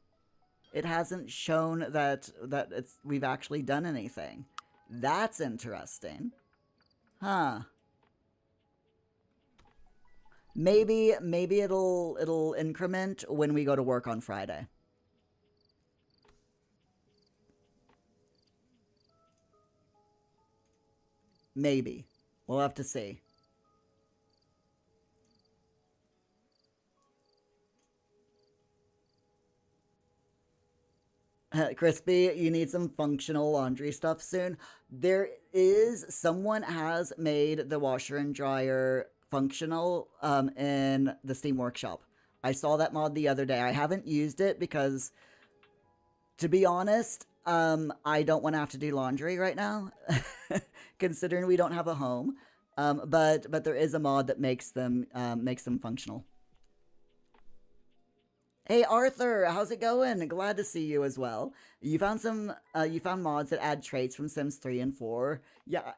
shown that we've actually done anything. That's interesting. Huh. Maybe it'll increment when we go to work on Friday. Maybe. We'll have to see. Crispy, you need some functional laundry stuff soon. There is someone has made the washer and dryer functional in the Steam Workshop. I saw that mod the other day. I haven't used it because, to be honest, I don't want to have to do laundry right now, considering we don't have a home. But there is a mod that makes them functional. Hey Arthur, how's it going? Glad to see you as well. You found mods that add traits from Sims 3 and 4. Yeah,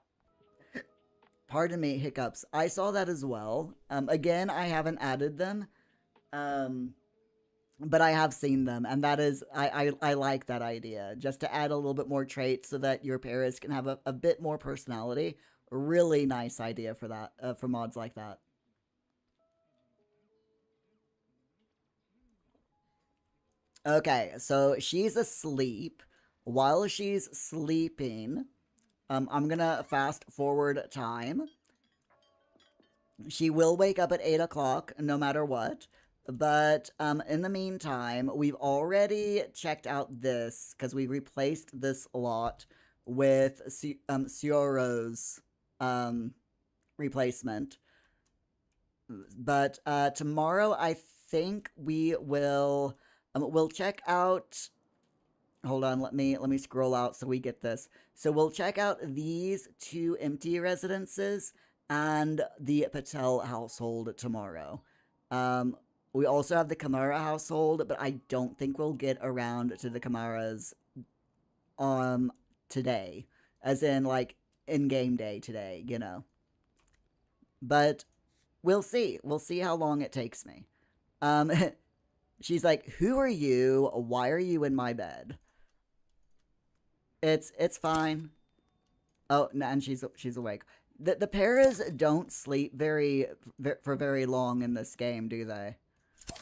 pardon me, hiccups. I saw that as well. Again, I haven't added them. Um, but I have seen them, and that is I like that idea. Just to add a little bit more traits so that your Paris can have a bit more personality. Really nice idea for that, for mods like that. Okay, so she's asleep. While she's sleeping, I'm gonna fast forward time. She will wake up at 8 o'clock no matter what. But in the meantime, we've already checked out this because we replaced this lot with Sioro's um, replacement. But tomorrow, I think we will we'll check out. Hold on, let me scroll out so we get this. So we'll check out these two empty residences and the Patel household tomorrow. We also have the Kamara household, but I don't think we'll get around to the Kamaras today. As in like in game day today, you know. But we'll see. We'll see how long it takes me. She's like, "Who are you? Why are you in my bed?" It's fine. Oh, and she's awake. The Paras don't sleep for very long in this game, do they?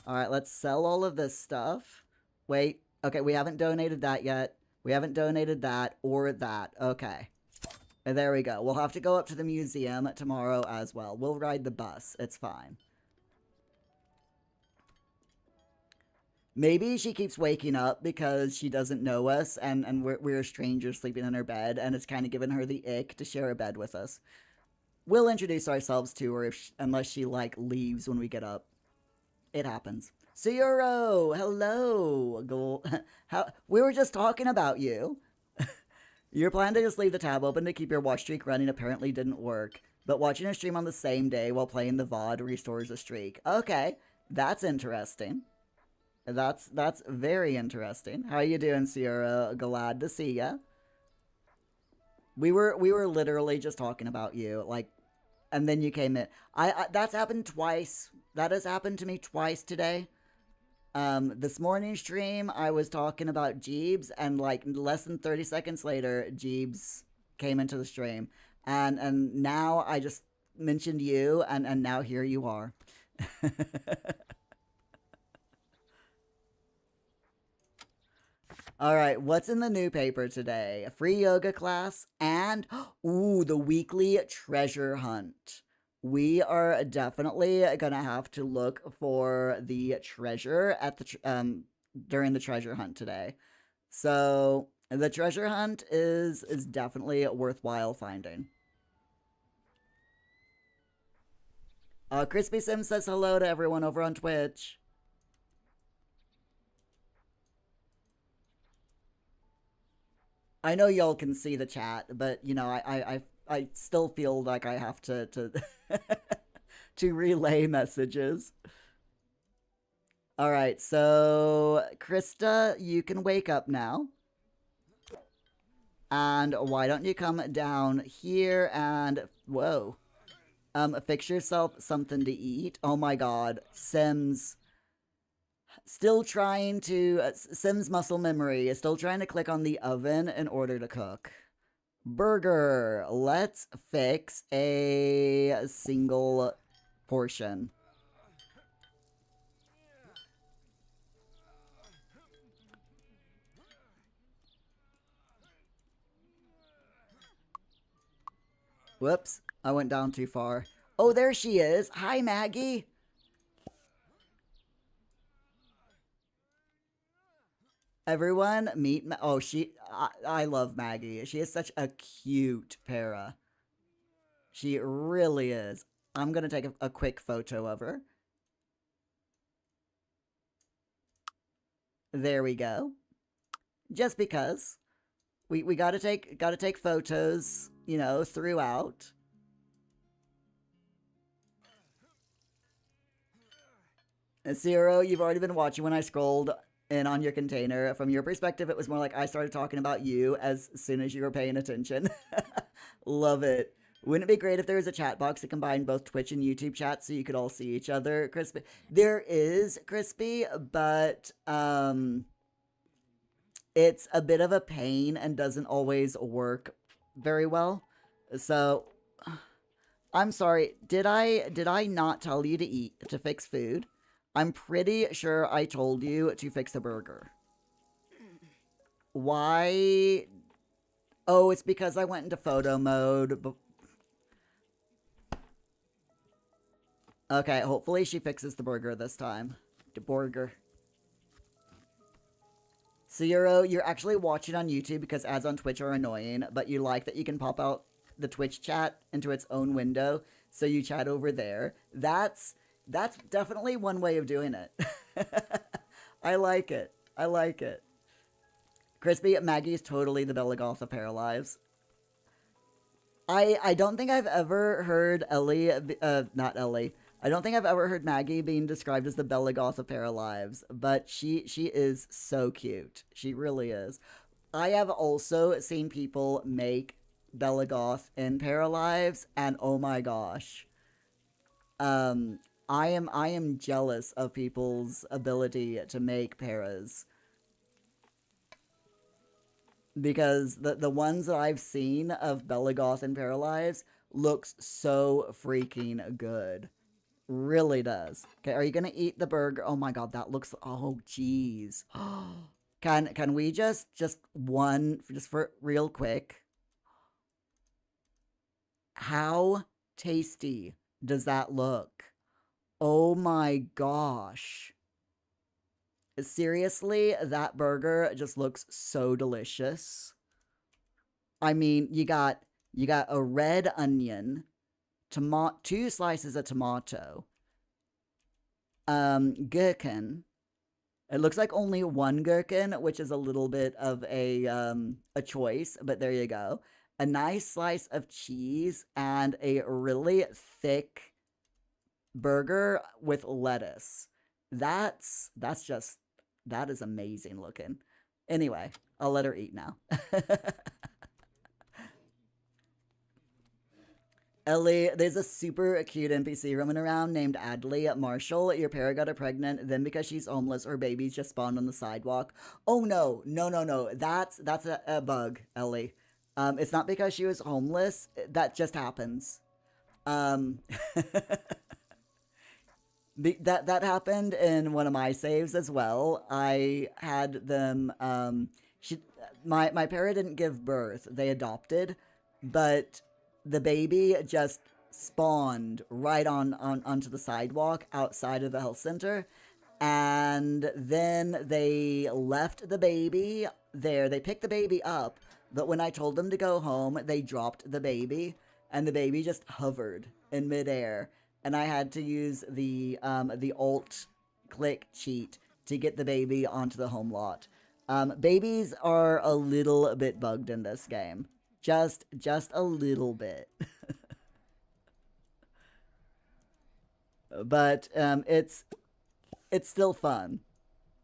All right, let's sell all of this stuff. Wait, okay, we haven't donated that yet. We haven't donated that or that. Okay. There we go. We'll have to go up to the museum tomorrow as well. We'll ride the bus. It's fine. Maybe she keeps waking up because she doesn't know us and we're strangers sleeping in her bed and it's kind of given her the ick to share a bed with us. We'll introduce ourselves to her unless she, like, leaves when we get up. It happens. Suyuro, hello. We were just talking about you. Your plan to just leave the tab open to keep your watch streak running apparently didn't work, but watching a stream on the same day while playing the VOD restores the streak. Okay, that's interesting. That's very interesting. How you doing, Sierra? Glad to see ya. We were literally just talking about you, like, and then you came in. That's happened twice. That has happened to me twice today. This morning stream, I was talking about Jeebs, and like less than 30 seconds later, Jeebs came into the stream, and now I just mentioned you, and now here you are. All right, what's in the new paper today? A free yoga class and, ooh, the weekly treasure hunt. We are definitely gonna have to look for the treasure at the during the treasure hunt today. So the treasure hunt is definitely worthwhile finding. Crispy Sim says hello to everyone over on Twitch. I know y'all can see the chat, but you know, I still feel like I have to to relay messages. All right, so Krista, you can wake up now. And why don't you come down here and whoa. Fix yourself something to eat. Oh my god, Sims still trying to Sims muscle memory is still trying to click on the oven in order to cook. Burger. Let's fix a single portion. Whoops, I went down too far. Oh, there she is. Hi, Maggie. Everyone meet oh, I love Maggie. She is such a cute para. She really is. I'm gonna take a quick photo of her. There we go. Just because we gotta take photos, you know, throughout. And Zero, you've already been watching when I scrolled in on your container. From your perspective, it was more like I started talking about you as soon as you were paying attention. Love it. Wouldn't it be great if there was a chat box that combined both Twitch and YouTube chat so you could all see each other, Crispy? There is, Crispy, but it's a bit of a pain and doesn't always work very well. So I'm sorry. Did I not tell you to fix food? I'm pretty sure I told you to fix a burger. Why? Oh, it's because I went into photo mode. Okay, hopefully she fixes the burger this time. The burger. So you're actually watching on YouTube because ads on Twitch are annoying, but you like that you can pop out the Twitch chat into its own window, so you chat over there. That's That's definitely one way of doing it. I like it. I like it. Crispy, Maggie is totally the Belagoth of Paralives. I don't think I've ever heard Ellie, not Ellie. I don't think I've ever heard Maggie being described as the Belagoth of Paralives, but she is so cute. She really is. I have also seen people make Belagoth in Paralives, and oh my gosh, um, I am jealous of people's ability to make paras because the ones that I've seen of Belagoth and Paralives looks so freaking good. Really does. Okay, are you gonna eat the burger? Oh my god, that looks. Oh jeez. Can we just one just for real quick? How tasty does that look? Oh my gosh. Seriously, that burger just looks so delicious. I mean, you got a red onion, two slices of tomato, gherkin. It looks like only one gherkin, which is a little bit of a choice, but there you go. A nice slice of cheese and a really thick burger with lettuce. That's just that is amazing looking. Anyway, I'll let her eat now. Ellie, there's a super cute NPC roaming around named Adley Marshall. Your parrot got her pregnant, then because she's homeless, her babies just spawned on the sidewalk. Oh no, no, no, no. That's a bug, Ellie. It's not because she was homeless. That just happens. Um, that happened in one of my saves as well. I had them. My parrot didn't give birth; they adopted, but the baby just spawned right onto the sidewalk outside of the health center, and then they left the baby there. They picked the baby up, but when I told them to go home, they dropped the baby, and the baby just hovered in midair, and I had to use the alt click cheat to get the baby onto the home lot. Babies are a little bit bugged in this game, just a little bit, but it's still fun.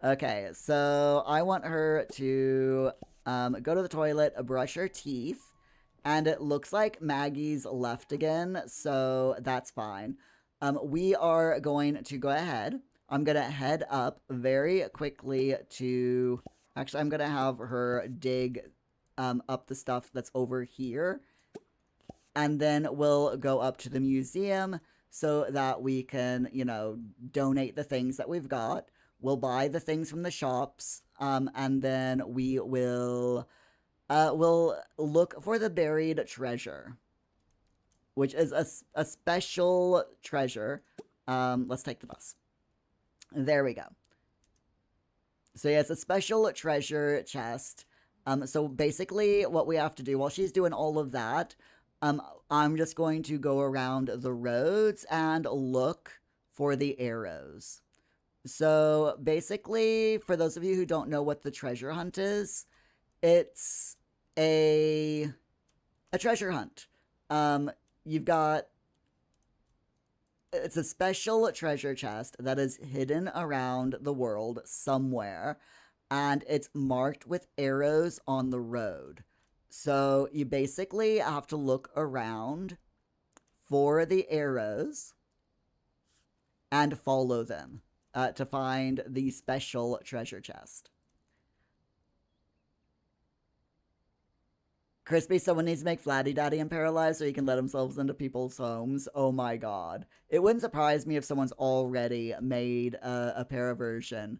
Okay, so I want her to go to the toilet, brush her teeth, and it looks like Maggie's left again, so that's fine. We are going to go ahead. I'm going to head up very quickly to... Actually, I'm going to have her dig up the stuff that's over here, and then we'll go up to the museum so that we can, donate the things that we've got. We'll buy the things from the shops, and then we'll look for the buried treasure, which is a special treasure. Let's take the bus. There we go. So yeah, it's a special treasure chest. So basically what we have to do while she's doing all of that, I'm just going to go around the roads and look for the arrows. So basically, for those of you who don't know what the treasure hunt is, it's a treasure hunt. You've got... It's a special treasure chest that is hidden around the world somewhere, and it's marked with arrows on the road. So you basically have to look around for the arrows and follow them to find the special treasure chest. Crispy, someone needs to make Flatty Daddy and Paralyzed so he can let themselves into people's homes. Oh my god. It wouldn't surprise me if someone's already made a para version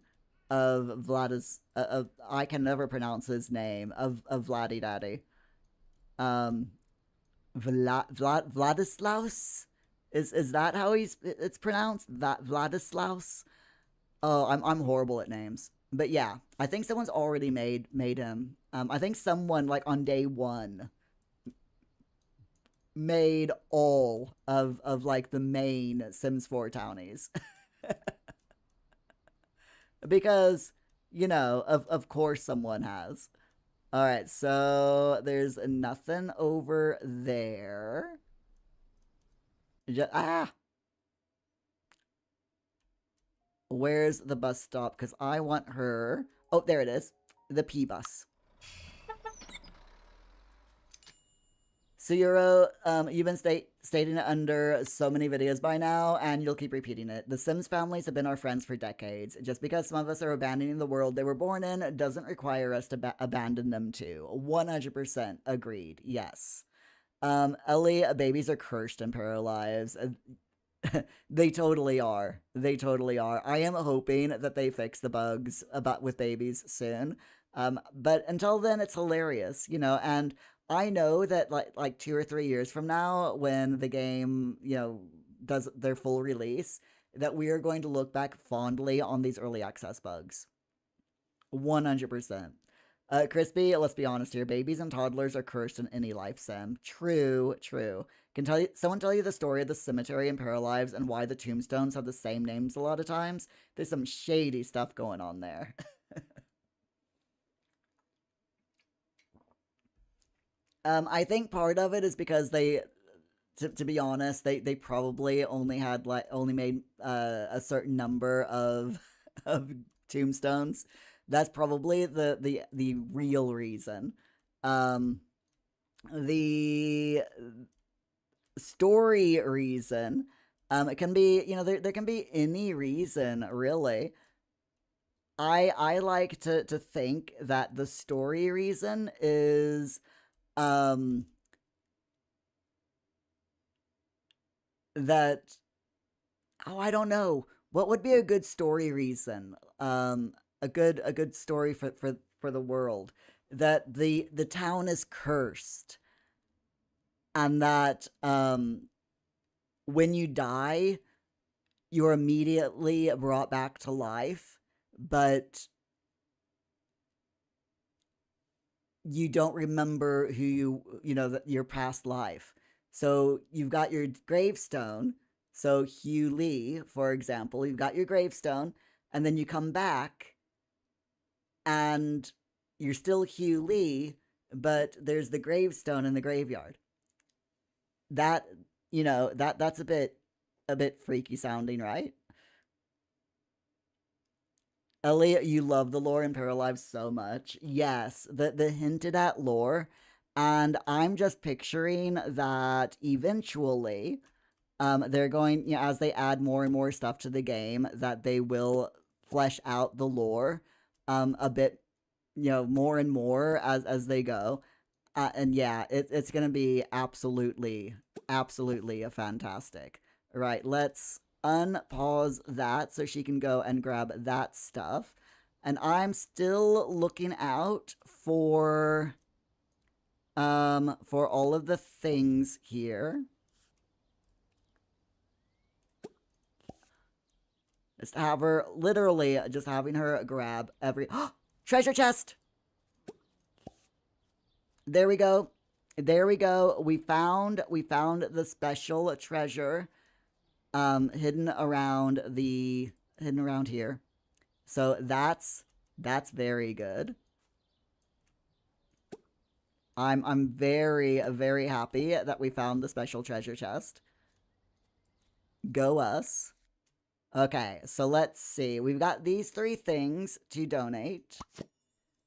of Vladis... I can never pronounce his name. Of Vladdy Daddy. Vladislaus? Is that how it's pronounced? That Vladislaus? Oh, I'm horrible at names. But yeah, I think someone's already made him. I think someone, like, on day one. made all of like the main Sims 4 townies. Because, of course someone has. All right, so there's nothing over there. Where's the bus stop? Because I want her. Oh, there it is. The P bus. Suyuro, you've been stating it under so many videos by now, and you'll keep repeating it. The Sims families have been our friends for decades. Just because some of us are abandoning the world they were born in doesn't require us to abandon them too. 100% agreed. Yes. Ellie, babies are cursed in Paralives. They totally are. They totally are. I am hoping that they fix the bugs about with babies soon. But until then, it's hilarious, and I know that like 2 or 3 years from now, when the game, does their full release, that we are going to look back fondly on these early access bugs. 100%. Crispy, let's be honest here. Babies and toddlers are cursed in any life sim. True, true. Can someone tell you the story of the cemetery in Paralives and why the tombstones have the same names a lot of times? There's some shady stuff going on there. I think part of it is because to be honest, they probably only made a certain number of of tombstones. That's probably the real reason. Um, the story reason, it can be, there can be any reason really. I like to think that the story reason is um that, oh, I don't know. What would be a good story reason? A good story for the world, that the town is cursed, and that when you die, you're immediately brought back to life, but you don't remember who your past life. So you've got your gravestone. So Hugh Lee, for example, you've got your gravestone, and then you come back, and you're still Hugh Lee, but there's the gravestone in the graveyard. That that's a bit freaky sounding, right? Elliot, you love the lore in Paralives so much. Yes, the hinted at lore, and I'm just picturing that eventually, they're going, as they add more and more stuff to the game, that they will flesh out the lore, a bit, more and more as they go, and yeah, it's gonna be absolutely a fantastic. Right, let's unpause that so she can go and grab that stuff. And I'm still looking out for all of the things here. Just have her, literally just having her grab every treasure chest. There we go. There we go. We found the special treasure hidden around here. So that's very good. I'm very happy that we found the special treasure chest. Go us. Okay, so let's see. We've got these 3 things to donate.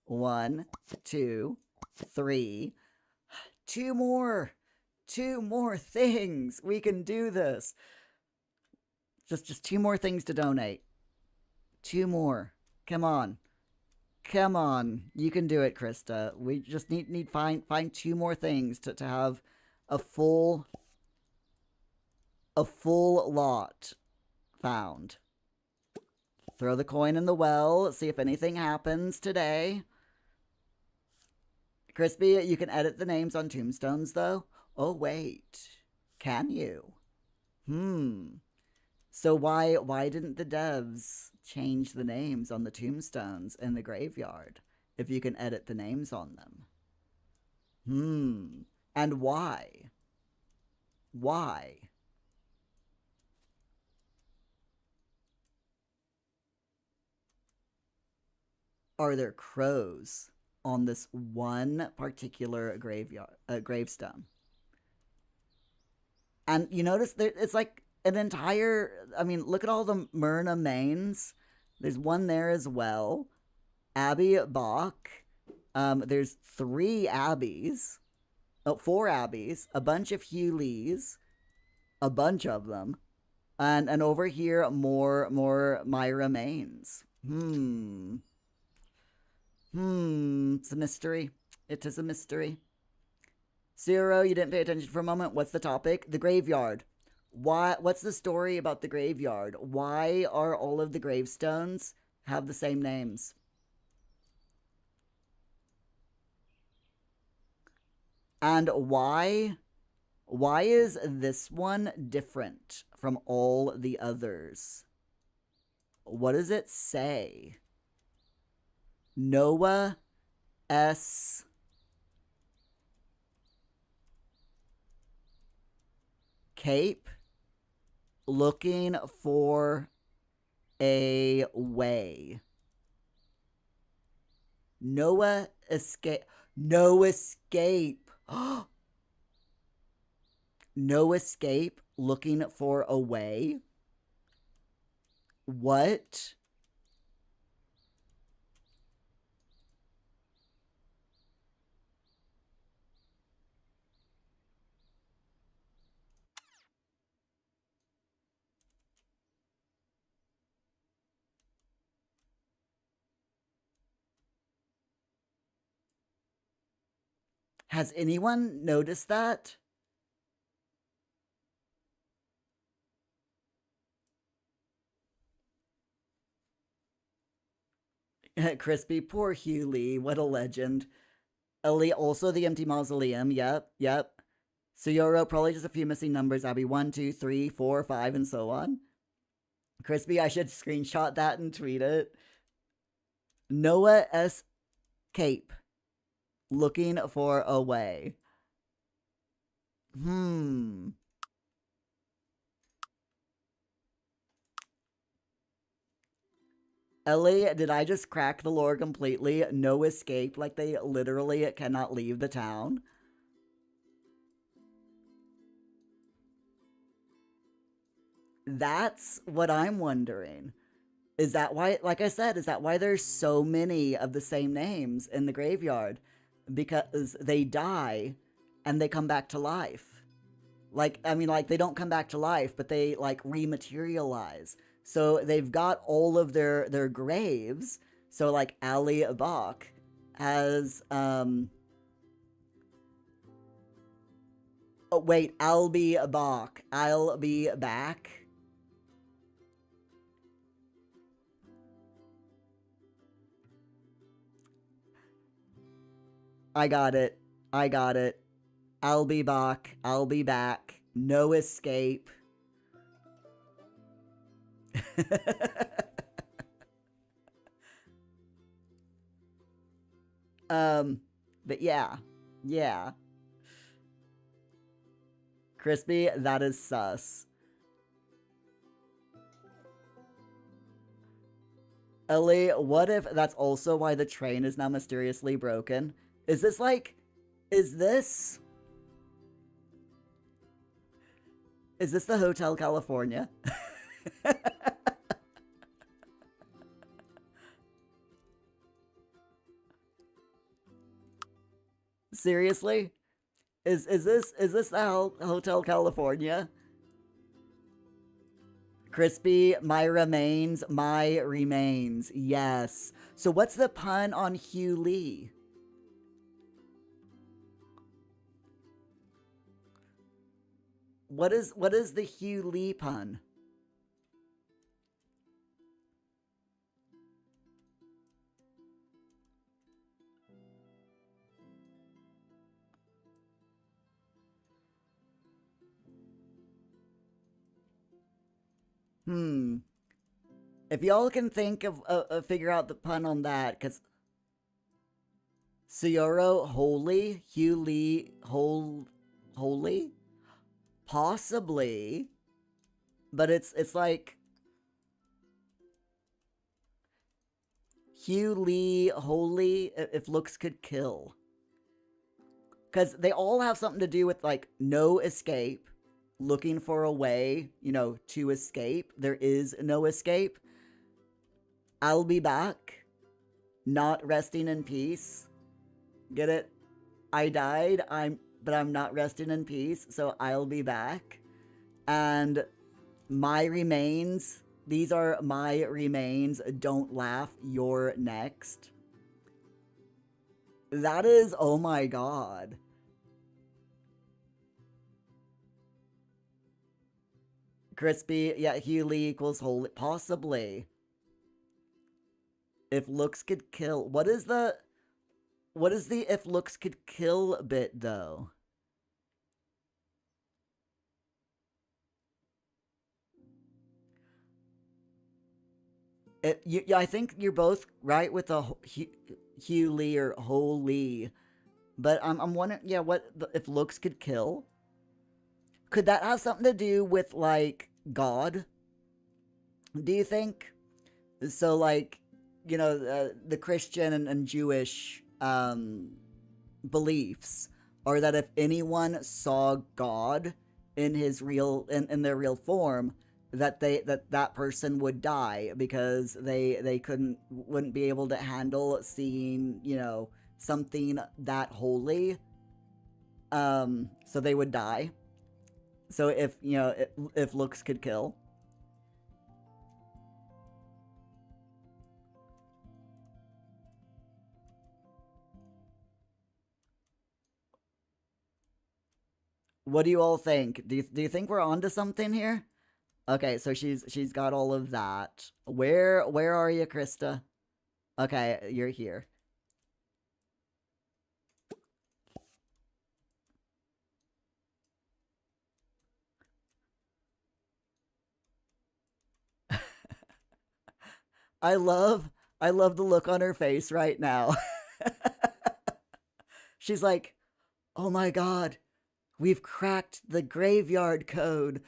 1, 2, 3. 2 more. 2 more things. We can do this. Just 2 more things to donate. 2 more. Come on. Come on. You can do it, Krista. We just need find 2 more things to have a full lot found. Throw the coin in the well, see if anything happens today. Crispy, you can edit the names on tombstones, though. Oh, wait. Can you? So why didn't the devs change the names on the tombstones in the graveyard if you can edit the names on them? And why? Why? Are there crows on this one particular gravestone? And you notice there, it's like an entire. I mean, look at all the Myrna mains. There's one there as well. Abby Bach. There's 3 Abbeys. Oh, 4 Abbeys. A bunch of Hugh Lees. A bunch of them. And over here, more Myra mains. It's a mystery. It is a mystery. Zero, you didn't pay attention for a moment. What's the topic? The graveyard. What's the story about the graveyard? Why are all of the gravestones have the same names? And why is this one different from all the others? What does it say? Noah S. Cape looking for a way. Noah escape. No escape. No escape looking for a way. What? Has anyone noticed that? Crispy, poor Hugh Lee, what a legend. Ellie, also the empty mausoleum, yep. Suyoro, probably just a few missing numbers, Abby, 1, 2, 3, 4, 5, and so on. Crispy, I should screenshot that and tweet it. Noah S. Cape. Looking for a way. Ellie, did I just crack the lore completely? No escape, like they literally cannot leave the town? That's what I'm wondering. Is that why, like I said, is that why there's so many of the same names in the graveyard? Because they die and they come back to life. Like, I mean, like, they don't come back to life, but they, like, rematerialize. So they've got all of their graves. So, like, Ali Bach has, oh, wait, I'll be Bach. I'll be back. I got it. I'll be back. I'll be back. No escape. But yeah. Crispy, that is sus. Ellie, what if that's also why the train is now mysteriously broken? Is this like... Is this the Hotel California? Seriously? Is this the Hotel California? Crispy, my remains. Yes. So what's the pun on Hugh Lee? What is the Hugh Lee pun? If y'all can think of figure out the pun on that, because Suyoro, holy, Hugh Lee, holy. Possibly. But it's like Hugh Lee, Holy, if looks could kill. Because they all have something to do with, like, no escape, looking for a way, to escape. There is no escape. I'll be back. Not resting in peace. Get it? I died, but I'm not resting in peace, so I'll be back. And my remains, these are my remains. Don't laugh, you're next. That is, oh my god. Crispy, yeah, Hugh Lee equals holy. Possibly. If looks could kill. What is the if looks could kill bit, though? I think you're both right with the Hugh Lee or Holy. But I'm wondering, yeah, if looks could kill? Could that have something to do with, like, God? Do you think? So, like, the Christian and Jewish beliefs are that if anyone saw God in his in their real form, that person would die because they wouldn't be able to handle seeing something that holy. So they would die. So if looks could kill. What do you all think? Do you think we're onto something here? Okay, so she's got all of that. Where are you, Krista? Okay, you're here. I love the look on her face right now. She's like, "Oh my god, we've cracked the graveyard code."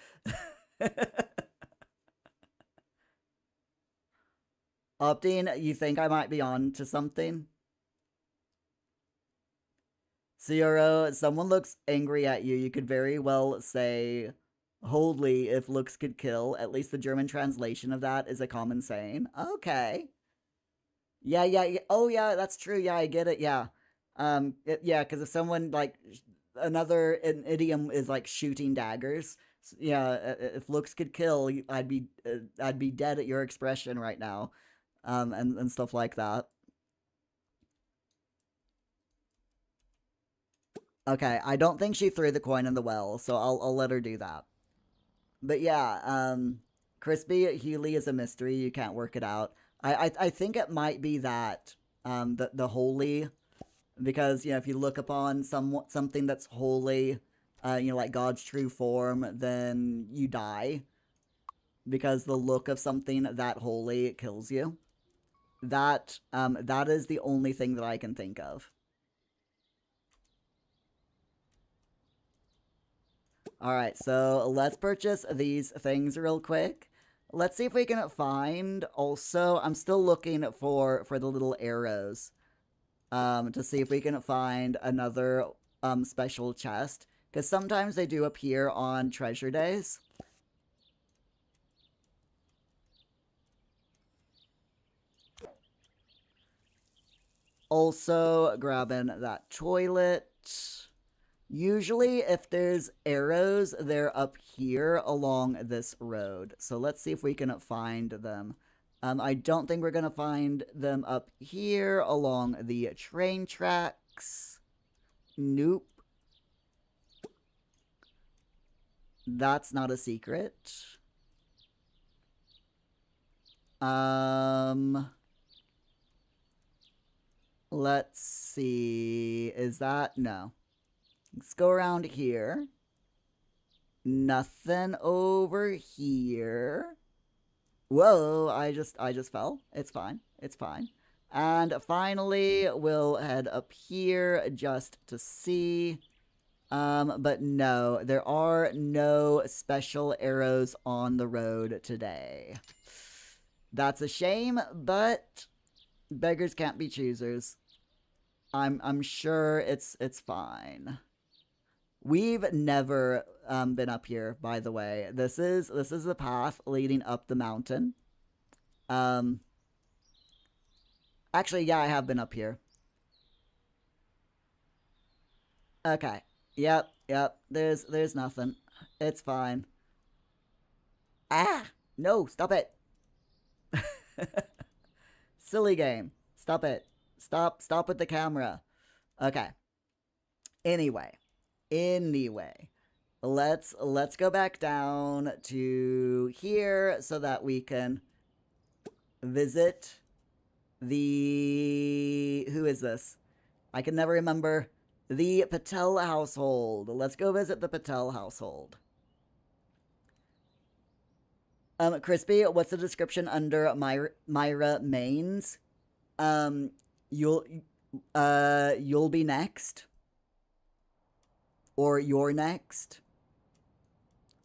Optine, you think I might be on to something? CRO, someone looks angry at you. You could very well say, "Holy, if looks could kill." At least the German translation of that is a common saying. Okay. Yeah. Oh, yeah, that's true. Yeah, I get it. Yeah. Yeah, because if someone, like, an idiom is like shooting daggers. Yeah, if looks could kill, I'd be dead at your expression right now, and stuff like that. Okay, I don't think she threw the coin in the well, so I'll let her do that. But yeah, Crispy Healy is a mystery. You can't work it out. I think it might be that the holy, because if you look upon something that's holy, like God's true form, then you die because the look of something that holy kills you. That is the only thing that I can think of. All right, so let's purchase these things real quick. Let's see if we can find. Also, I'm still looking for the little arrows, to see if we can find another special chest, because sometimes they do appear on treasure days. Also, grabbing that toilet. Usually, if there's arrows, they're up here along this road. So let's see if we can find them. I don't think we're going to find them up here along the train tracks. Nope. That's not a secret. Let's see. Is that? No. Let's go around here. Nothing over here. Whoa, I just fell. It's fine. It's fine. And finally, we'll head up here just to see. But no, there are no special arrows on the road today. That's a shame, but beggars can't be choosers. I'm sure it's fine. We've never been up here, by the way. This is the path leading up the mountain. Actually, yeah, I have been up here. Okay. Yep. There's nothing. It's fine. Ah! No, stop it. Silly game. Stop it. Stop with the camera. Okay. Anyway. Let's go back down to here so that we can visit the who is this? I can never remember. The Patel household. Let's go visit the Patel household. Crispy, what's the description under Myra Mains? You'll be next, or you're next,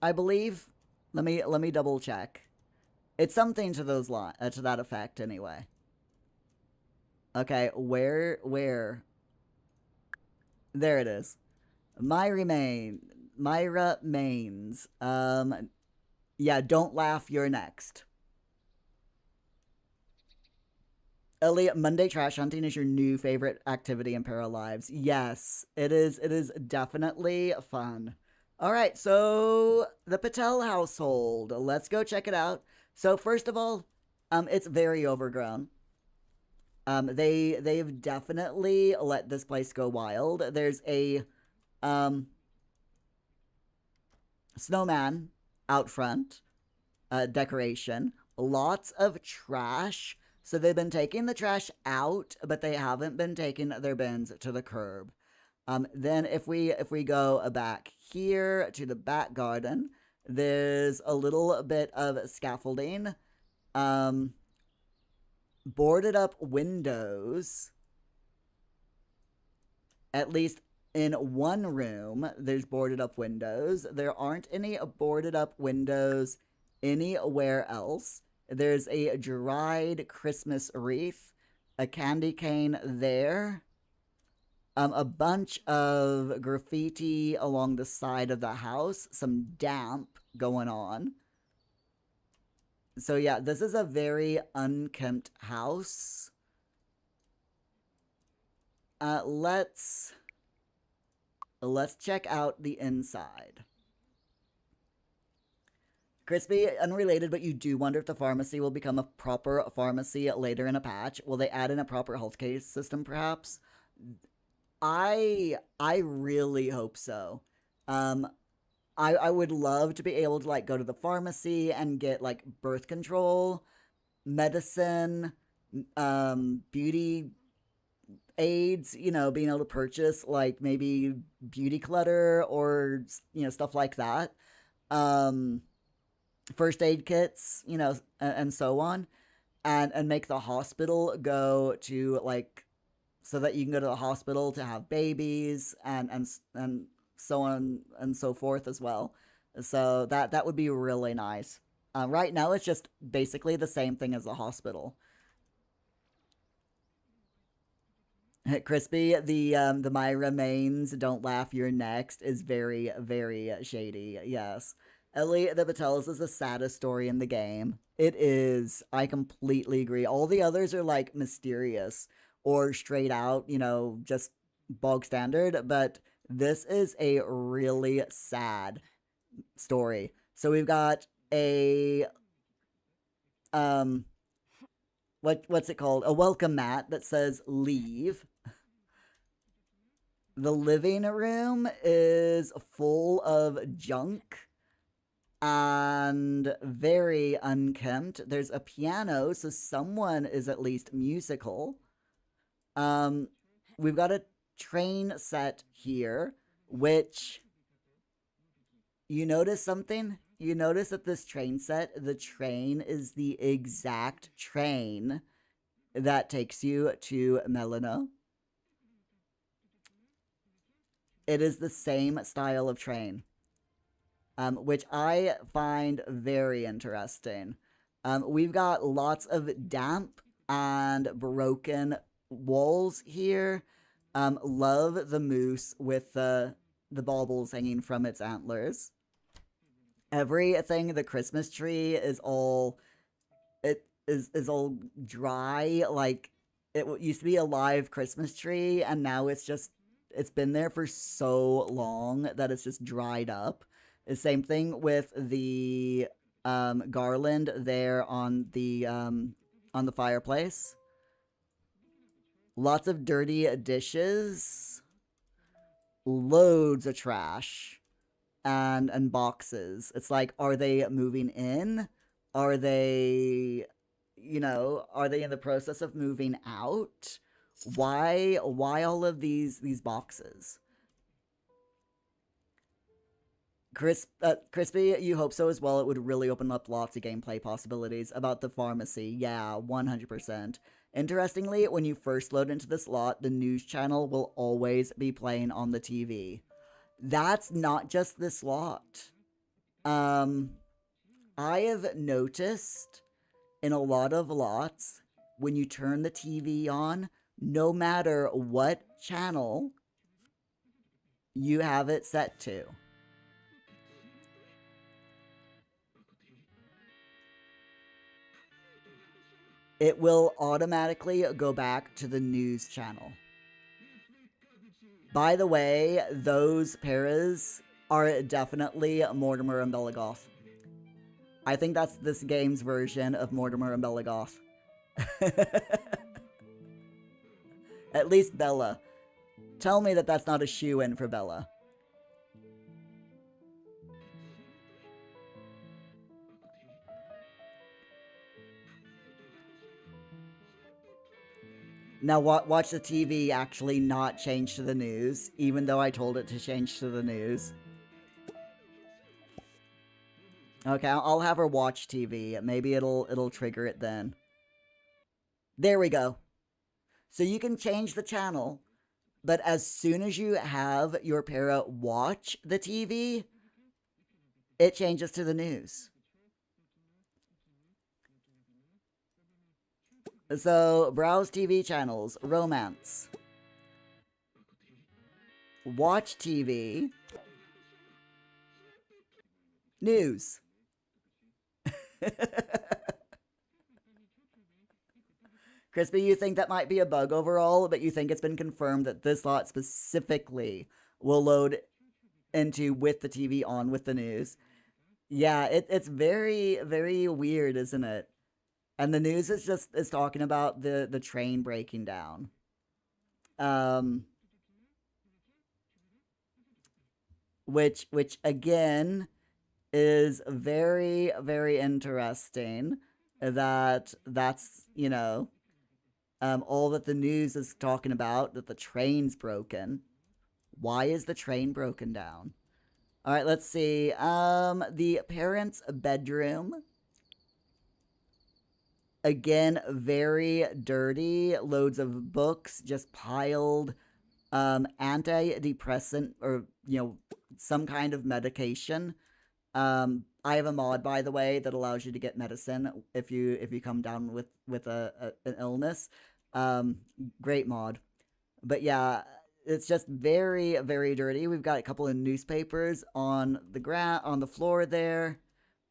I believe. Let me double check. It's something to those to that effect, anyway. Okay, where? There it is. Myra Mains. Yeah, don't laugh, you're next. Elliot, Monday trash hunting is your new favorite activity in Paralives. Yes, it is. It is definitely fun. All right, so the Patel household. Let's go check it out. So first of all, it's very overgrown. They've definitely let this place go wild. There's a snowman out front, decoration. Lots of trash. So they've been taking the trash out, but they haven't been taking their bins to the curb. Then if we go back here to the back garden, there's a little bit of scaffolding. Boarded up windows. At least in one room, there's boarded up windows. There aren't any boarded up windows anywhere else. There's a dried Christmas wreath, a candy cane there, a bunch of graffiti along the side of the house, some damp going on. So yeah, this is a very unkempt house. Let's check out the inside. Crispy, unrelated, but you do wonder if the pharmacy will become a proper pharmacy later in a patch. Will they add in a proper healthcare system, perhaps? I really hope so. I would love to be able to like go to the pharmacy and get like birth control, medicine, beauty aids, you know, being able to purchase like maybe beauty clutter or stuff like that. First aid kits, and so on, and make the hospital go to like so that you can go to the hospital to have babies and so on and so forth as well. So that would be really nice. Right now, it's just basically the same thing as the hospital. Crispy, the My Remains, Don't Laugh, You're Next is very, very shady. Yes. Ellie the Patelis is the saddest story in the game. It is. I completely agree. All the others are like mysterious or straight out, just bog standard, but this is a really sad story. So we've got a what's it called? A welcome mat that says leave. The living room is full of junk and very unkempt. There's a piano, so someone is at least musical. We've got a train set here, which you notice something? You notice that this train set, the train is the exact train that takes you to Melino. It is the same style of train, which I find very interesting. We've got lots of damp and broken walls here. Love the moose with the baubles hanging from its antlers. Everything, the Christmas tree is all is all dry. Like it used to be a live Christmas tree, and now it's been there for so long that it's just dried up. The same thing with the garland there on the fireplace. Lots of dirty dishes, loads of trash, and boxes. It's like, are they moving in? Are they, are they in the process of moving out? Why all of these boxes? Crispy, you hope so as well. It would really open up lots of gameplay possibilities about the pharmacy. Yeah, 100%. Interestingly, when you first load into the slot, the news channel will always be playing on the TV. That's not just the slot. I have noticed in a lot of lots, when you turn the TV on, no matter what channel you have it set to, it will automatically go back to the news channel. By the way, those paras are definitely Mortimer and Belagoth. I think that's this game's version of Mortimer and Belagoth. At least Bella. Tell me that that's not a shoe-in for Bella. Now watch the TV actually not change to the news, even though I told it to change to the news. Okay, I'll have her watch TV. Maybe it'll trigger it then. There we go. So you can change the channel, but as soon as you have your para watch the TV, it changes to the news. So, browse TV channels, romance, watch TV, news. Crispy, you think that might be a bug overall, but you think it's been confirmed that this lot specifically will load into with the TV on with the news. Yeah, it's very, very weird, isn't it? And the news is talking about the train breaking down. Which again is very, very interesting that's all that the news is talking about, that the train's broken. Why is the train broken down? All right, let's see. The parents' bedroom. Again, very dirty. Loads of books just piled. Antidepressant or, some kind of medication. I have a mod, by the way, that allows you to get medicine if you come down with an illness. Great mod. But yeah, it's just very, very dirty. We've got a couple of newspapers on the ground, on the floor there.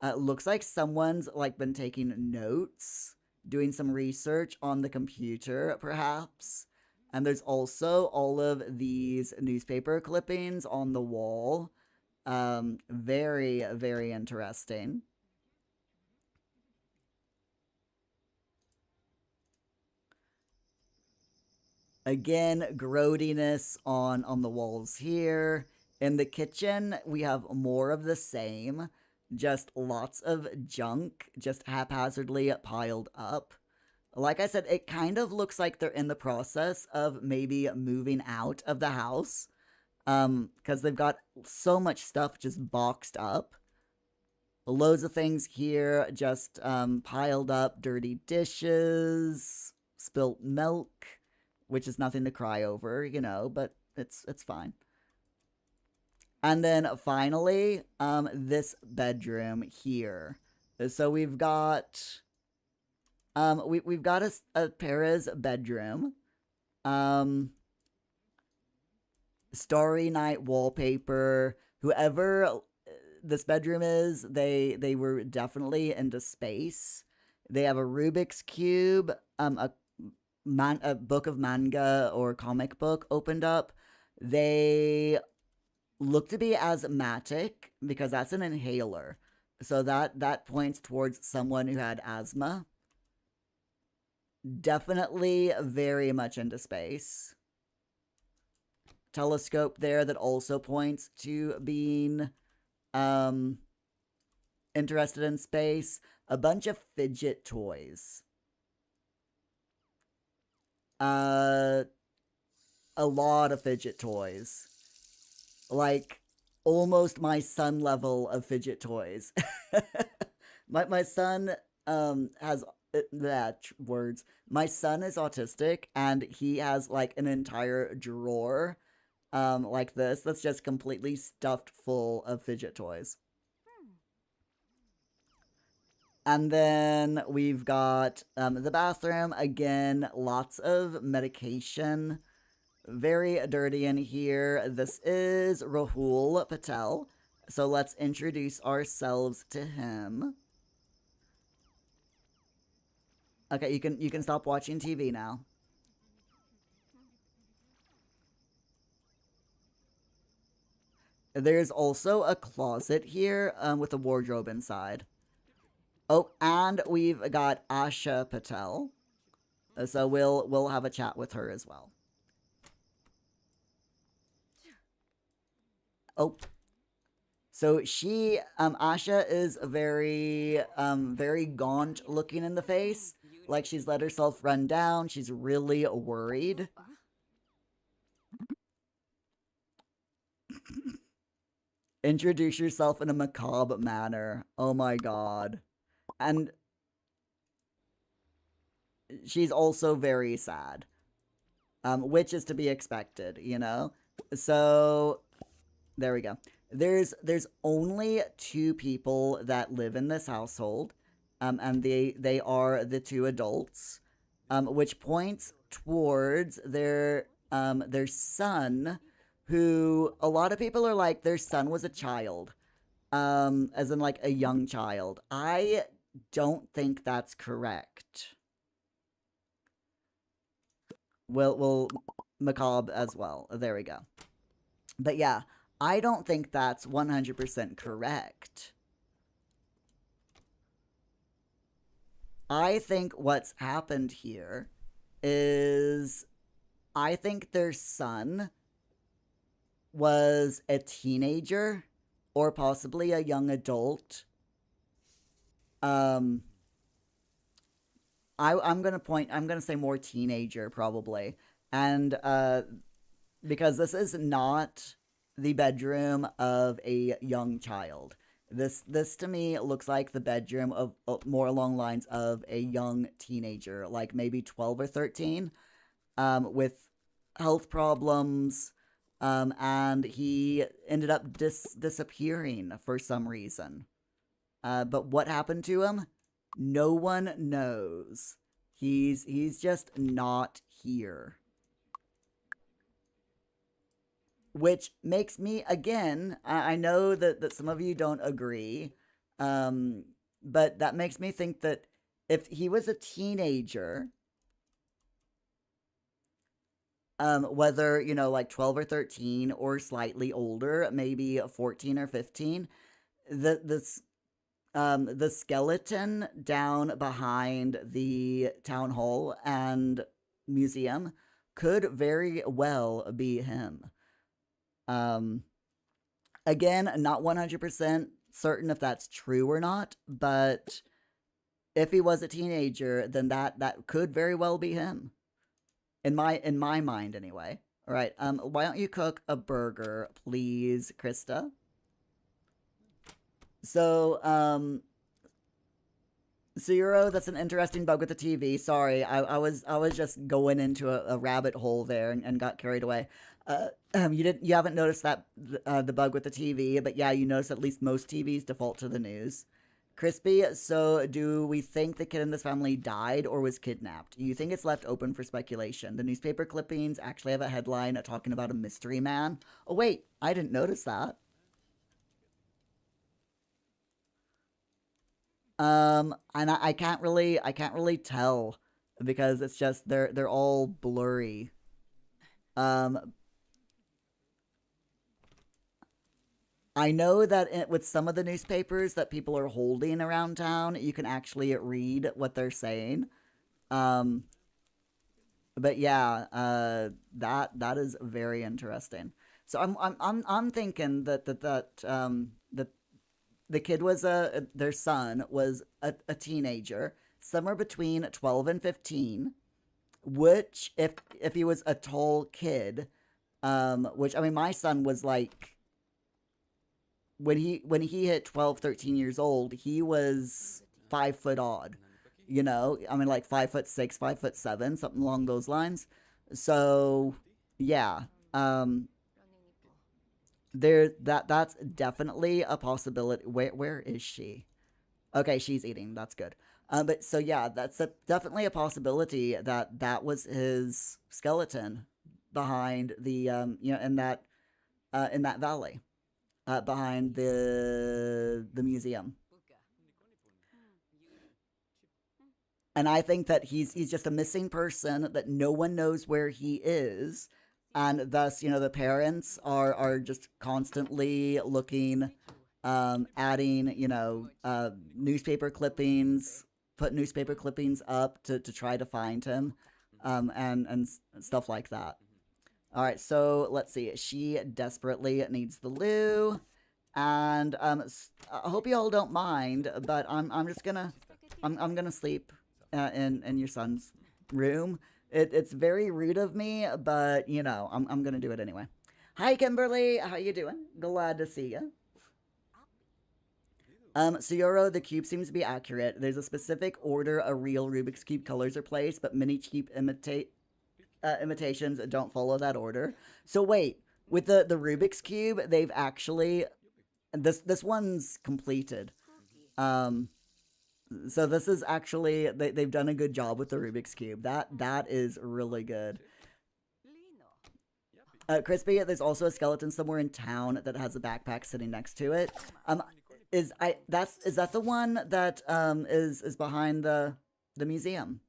Looks like someone's been taking notes, doing some research on the computer, perhaps. And there's also all of these newspaper clippings on the wall. Very, very interesting. Again, grody-ness on the walls here. In the kitchen, we have more of the same. Just lots of junk, just haphazardly piled up. Like I said, it kind of looks like they're in the process of maybe moving out of the house. Because they've got so much stuff just boxed up. Loads of things here just piled up. Dirty dishes, spilt milk, which is nothing to cry over, but it's fine. And then finally, this bedroom here. So we've got we've got a Paris bedroom. Um, Starry Night wallpaper. Whoever this bedroom is, they were definitely into space. They have a Rubik's cube, a book of manga or comic book opened up. They look to be asthmatic because that's an inhaler. So that points towards someone who had asthma. Definitely very much into space. Telescope there that also points to being interested in space. A bunch of fidget toys. A lot of fidget toys. Like almost my son level of fidget toys. my son has that words. My son is autistic and he has like an entire drawer like this that's just completely stuffed full of fidget toys. And then we've got the bathroom. Again, lots of medication. Very dirty in here. This is Rahul Patel. So let's introduce ourselves to him. Okay, you can stop watching TV now. There's also a closet here with a wardrobe inside. Oh, and we've got Asha Patel. So we'll have a chat with her as well. Oh. So she, Asha is very gaunt looking in the face. Like she's let herself run down. She's really worried. Introduce yourself in a macabre manner. Oh my god. And she's also very sad. Which is to be expected, you know? So, there we go. There's only two people that live in this household, and they are the two adults, which points towards their son, who a lot of people are like their son was a child, as in like a young child. I don't think that's correct. We'll macabre as well. There we go. But yeah, I don't think that's 100% correct. I think what's happened here is I think their son was a teenager or possibly a young adult. I'm gonna say more teenager probably. And because this is not the bedroom of a young child. This to me looks like the bedroom of more along lines of a young teenager, like maybe 12 or 13, with health problems, and he ended up disappearing for some reason. But what happened to him? No one knows. He's just not here. Which makes me, again, I know that some of you don't agree, but that makes me think that if he was a teenager, whether, you know, like 12 or 13 or slightly older, maybe 14 or 15, the skeleton down behind the town hall and museum could very well be him. Again, not 100% certain if that's true or not, but if he was a teenager, then that could very well be him. In my mind, anyway. All right. Why don't you cook a burger, please, Krista? So, Zero, that's an interesting bug with the TV. Sorry, I was just going into a rabbit hole there and got carried away. You haven't noticed that the bug with the TV, but yeah, you notice at least most TVs default to the news. Crispy, so do we think the kid in this family died or was kidnapped? You think it's left open for speculation? The newspaper clippings actually have a headline talking about a mystery man. Oh wait, I didn't notice that. And I can't really tell because it's just they're all blurry. Um, I know that with some of the newspapers that people are holding around town, you can actually read what they're saying. Um, but yeah, that is very interesting. So I'm thinking that the kid was their son was a teenager, somewhere between 12 and 15, which if he was a tall kid, which I mean my son was like when he hit 12, 13 years old, he was 5 foot odd. I mean like 5'6", 5'7", something along those lines. So yeah, um, that's definitely a possibility. Where is she? Okay, she's eating. That's good. But so yeah, definitely a possibility that that was his skeleton behind the in that valley, behind the museum. And I think that he's just a missing person that no one knows where he is, and thus the parents are just constantly looking, adding newspaper clippings, put newspaper clippings up to try to find him, and stuff like that. All right, so let's see. She desperately needs the loo, and I hope you all don't mind, but I'm just gonna I'm gonna sleep in your son's room. It's very rude of me, but I'm gonna do it anyway. Hi, Kimberly. How you doing? Glad to see you. Sayoro, the cube seems to be accurate. There's a specific order a real Rubik's Cube colors are placed, but many cheap imitations don't follow that order. So wait, with the Rubik's Cube, they've actually this one's completed. Um, so this is actually they've done a good job with the Rubik's Cube. That is really good. Crispy, there's also a skeleton somewhere in town that has a backpack sitting next to it. Um, is that the one that is behind the museum?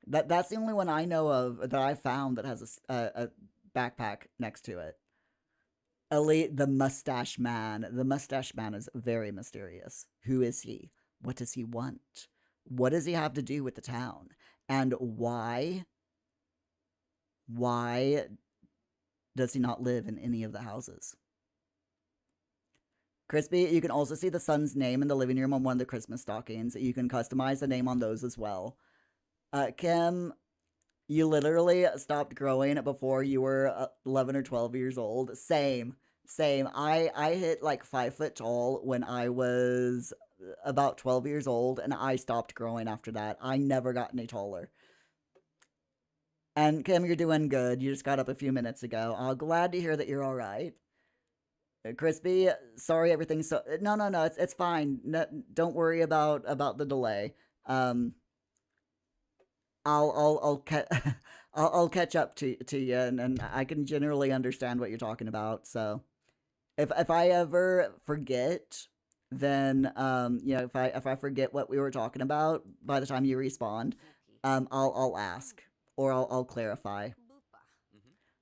That's the only one I know of that I found that has a backpack next to it. Elite, the mustache man. The mustache man is very mysterious. Who is he? What does he want? What does he have to do with the town? And why does he not live in any of the houses? Crispy, you can also see the son's name in the living room on one of the Christmas stockings. You can customize the name on those as well. Kim, you literally stopped growing before you were 11 or 12 years old. Same. I hit like 5 foot tall when I was about 12 years old, and I stopped growing after that. I never got any taller. And Kim, you're doing good. You just got up a few minutes ago. Glad to hear that you're all right. Crispy, sorry everything's so no, it's fine. No, don't worry about the delay. Um, I'll I'll catch up to you, and I can generally understand what you're talking about. So if I ever forget, then if I forget what we were talking about by the time you respond, I'll ask, or I'll clarify.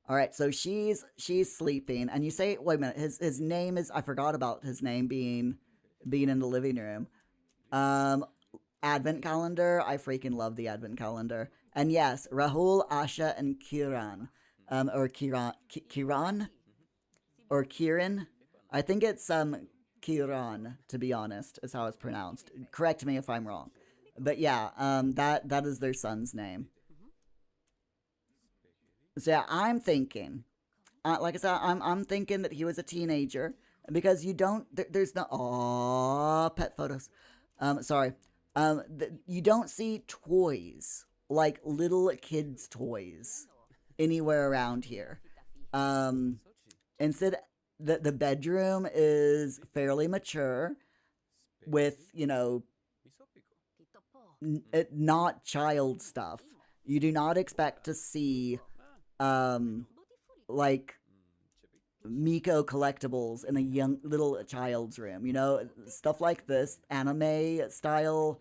All right, so she's sleeping, and you say, wait a minute, his name is, I forgot about his name being in the living room. Um, Advent calendar, I freaking love the Advent calendar, and yes, Rahul, Asha, and Kiran, or Kiran or Kiran. I think it's Kiran, to be honest, is how it's pronounced. Correct me if I'm wrong, but yeah, that is their son's name. So yeah, I'm thinking, like I said, I'm thinking that he was a teenager because you don't. There's no. Aw, pet photos. Sorry. You don't see toys, like little kids' toys, anywhere around here. Um, Instead, the bedroom is fairly mature with, not child stuff. You do not expect to see, um, like Miko collectibles in a young little child's room. Stuff like this, anime style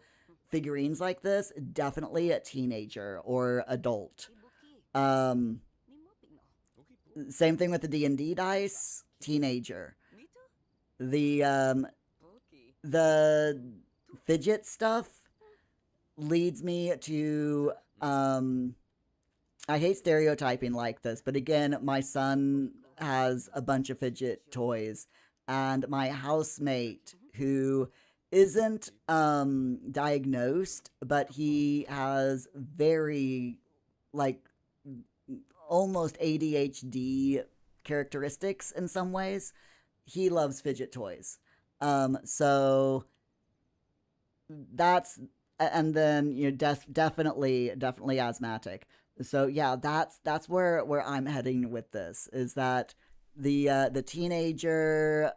figurines like this, definitely a teenager or adult. Um, Same thing with the D&D dice, teenager. The the fidget stuff leads me to I hate stereotyping like this, but again, my son has a bunch of fidget toys, and my housemate, who isn't diagnosed, but he has very, like, almost ADHD characteristics in some ways. He loves fidget toys. So that's, and then definitely asthmatic. So yeah, that's where I'm heading with this, is that the teenager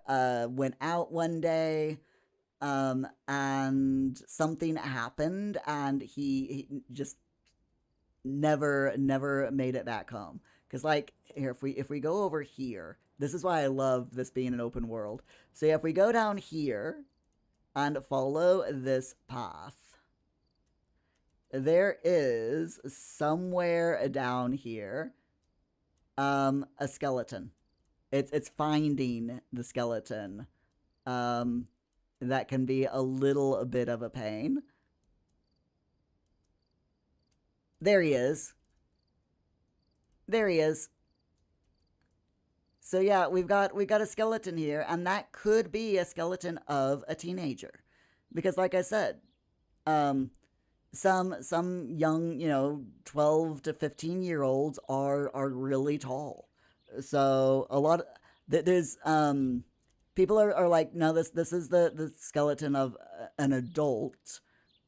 went out one day, and something happened, and he just never made it back home. Because, like, here, if we go over here, this is why I love this being an open world. So yeah, if we go down here and follow this path, there is somewhere down here a skeleton. It's finding the skeleton that can be a little bit of a pain. There he is. There he is. So yeah, we got a skeleton here, and that could be a skeleton of a teenager, because like I said, some young, 12 to 15 year olds are really tall. So a lot of, there's people are like, no, this is the skeleton of an adult,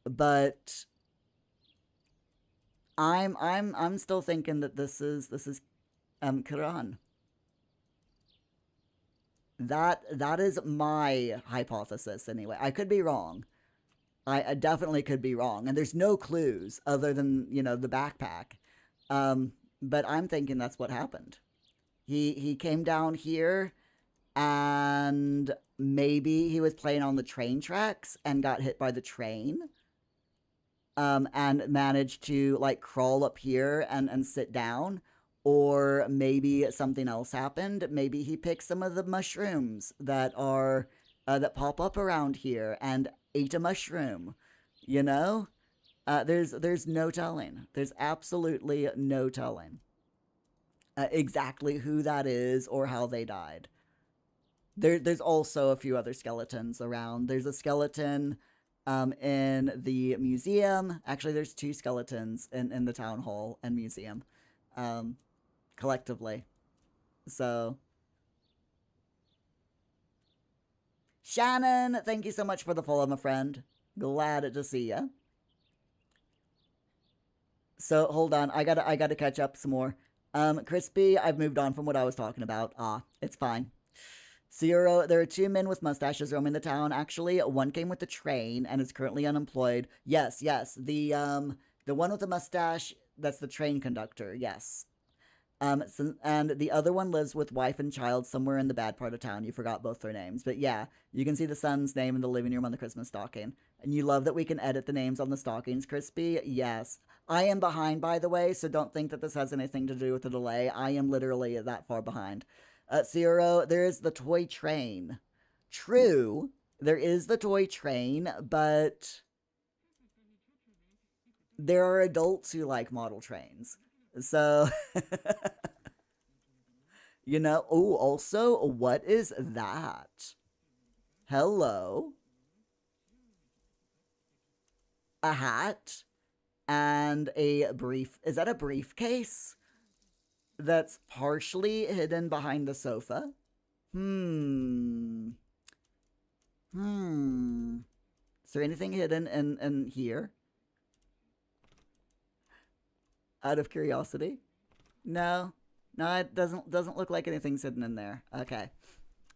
but I'm still thinking that this is Quran. That is my hypothesis anyway. I could be wrong. I definitely could be wrong, and there's no clues other than, the backpack. But I'm thinking that's what happened. He came down here, and maybe he was playing on the train tracks and got hit by the train, and managed to, like, crawl up here and sit down. Or maybe something else happened. Maybe he picked some of the mushrooms that pop up around here and ate a mushroom. You know, there's no telling. There's absolutely no telling exactly who that is or how they died. There's also a few other skeletons around. There's a skeleton in the museum. Actually, there's two skeletons in the town hall and museum, um, collectively. So, Shannon, thank you so much for the follow, my friend. Glad to see ya. So hold on, I gotta catch up some more. Crispy, I've moved on from what I was talking about. It's fine. Zero, there are two men with mustaches roaming the town. Actually, one came with the train and is currently unemployed. Yes, yes, the one with the mustache, that's the train conductor. Yes. And the other one lives with wife and child somewhere in the bad part of town. You forgot both their names, but yeah, you can see the son's name in the living room on the Christmas stocking. And you love that we can edit the names on the stockings, Crispy? Yes. I am behind, by the way, so don't think that this has anything to do with the delay. I am literally that far behind. Zero, there is the toy train. True, there is the toy train, but there are adults who like model trains. So, oh, also, what is that? Hello. A hat and a brief. Is that a briefcase that's partially hidden behind the sofa? Hmm. Hmm. Is there anything hidden in here? Out of curiosity? No. No, it doesn't look like anything's hidden in there. Okay.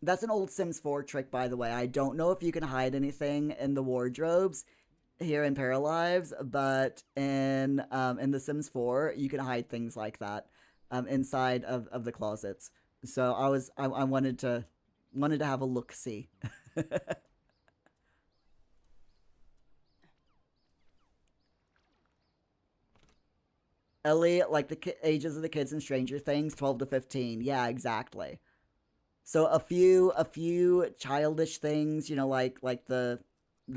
That's an old Sims 4 trick, by the way. I don't know if you can hide anything in the wardrobes here in Paralives, but in The Sims 4, you can hide things like that inside of the closets. So I wanted to have a look see. Ellie, like the ages of the kids in Stranger Things, 12 to 15. Yeah, exactly. So a few childish things, like the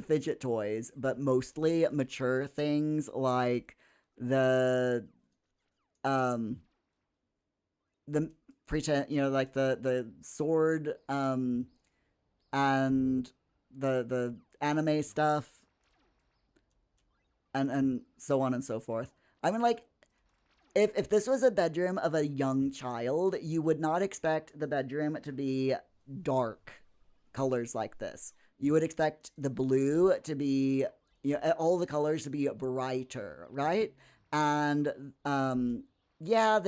fidget toys, but mostly mature things like the um the pretend, like the sword and the anime stuff and so on and so forth. I mean, like, if this was a bedroom of a young child, you would not expect the bedroom to be dark colors like this. You would expect the blue to be, all the colors to be brighter, right? And yeah,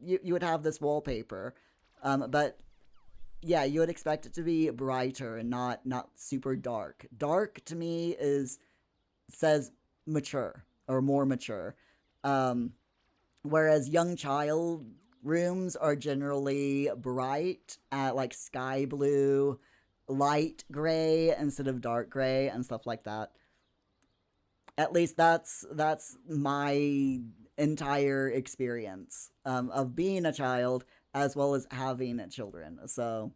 you would have this wallpaper, but yeah, you would expect it to be brighter and not super dark. Dark to me is says mature or more mature. Um, Whereas young child rooms are generally bright, like sky blue, light gray instead of dark gray, and stuff like that. At least that's my entire experience of being a child as well as having children. So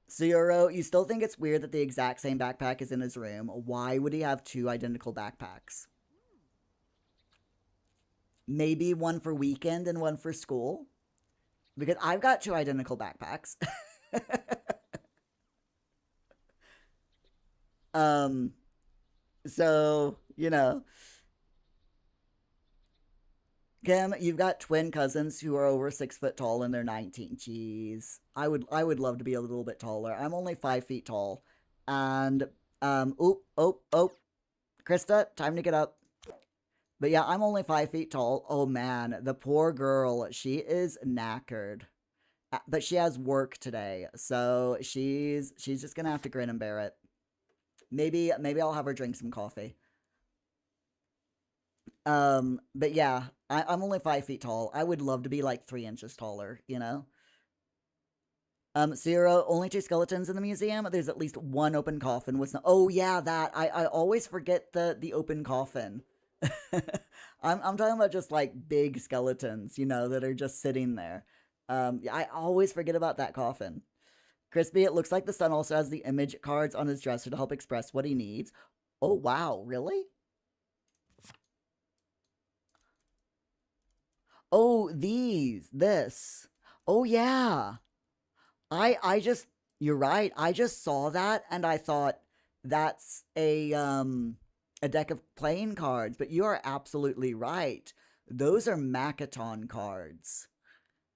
Zero, you still think it's weird that the exact same backpack is in his room. Why would he have two identical backpacks? Maybe one for weekend and one for school? Because I've got two identical backpacks. um, so, Kim, you've got twin cousins who are over 6 foot tall and they're 19. Jeez. I would love to be a little bit taller. I'm only 5 feet tall. And oh, Krista, time to get up. But yeah, I'm only 5 feet tall. Oh man, the poor girl. She is knackered. But she has work today, so she's just gonna have to grin and bear it. Maybe I'll have her drink some coffee. But yeah, I'm only 5 feet tall. I would love to be like 3 inches taller, you know? Zero, only two skeletons in the museum. There's at least one open coffin with no. Oh yeah, that I always forget the open coffin. I'm talking about just like big skeletons, that are just sitting there. Yeah, I always forget about that coffin. Crispy, it looks like the son also has the image cards on his dresser to help express what he needs. Oh wow, really? Oh, this. Oh yeah. I just you're right. I just saw that and I thought that's a deck of playing cards, but you are absolutely right. Those are Makaton cards.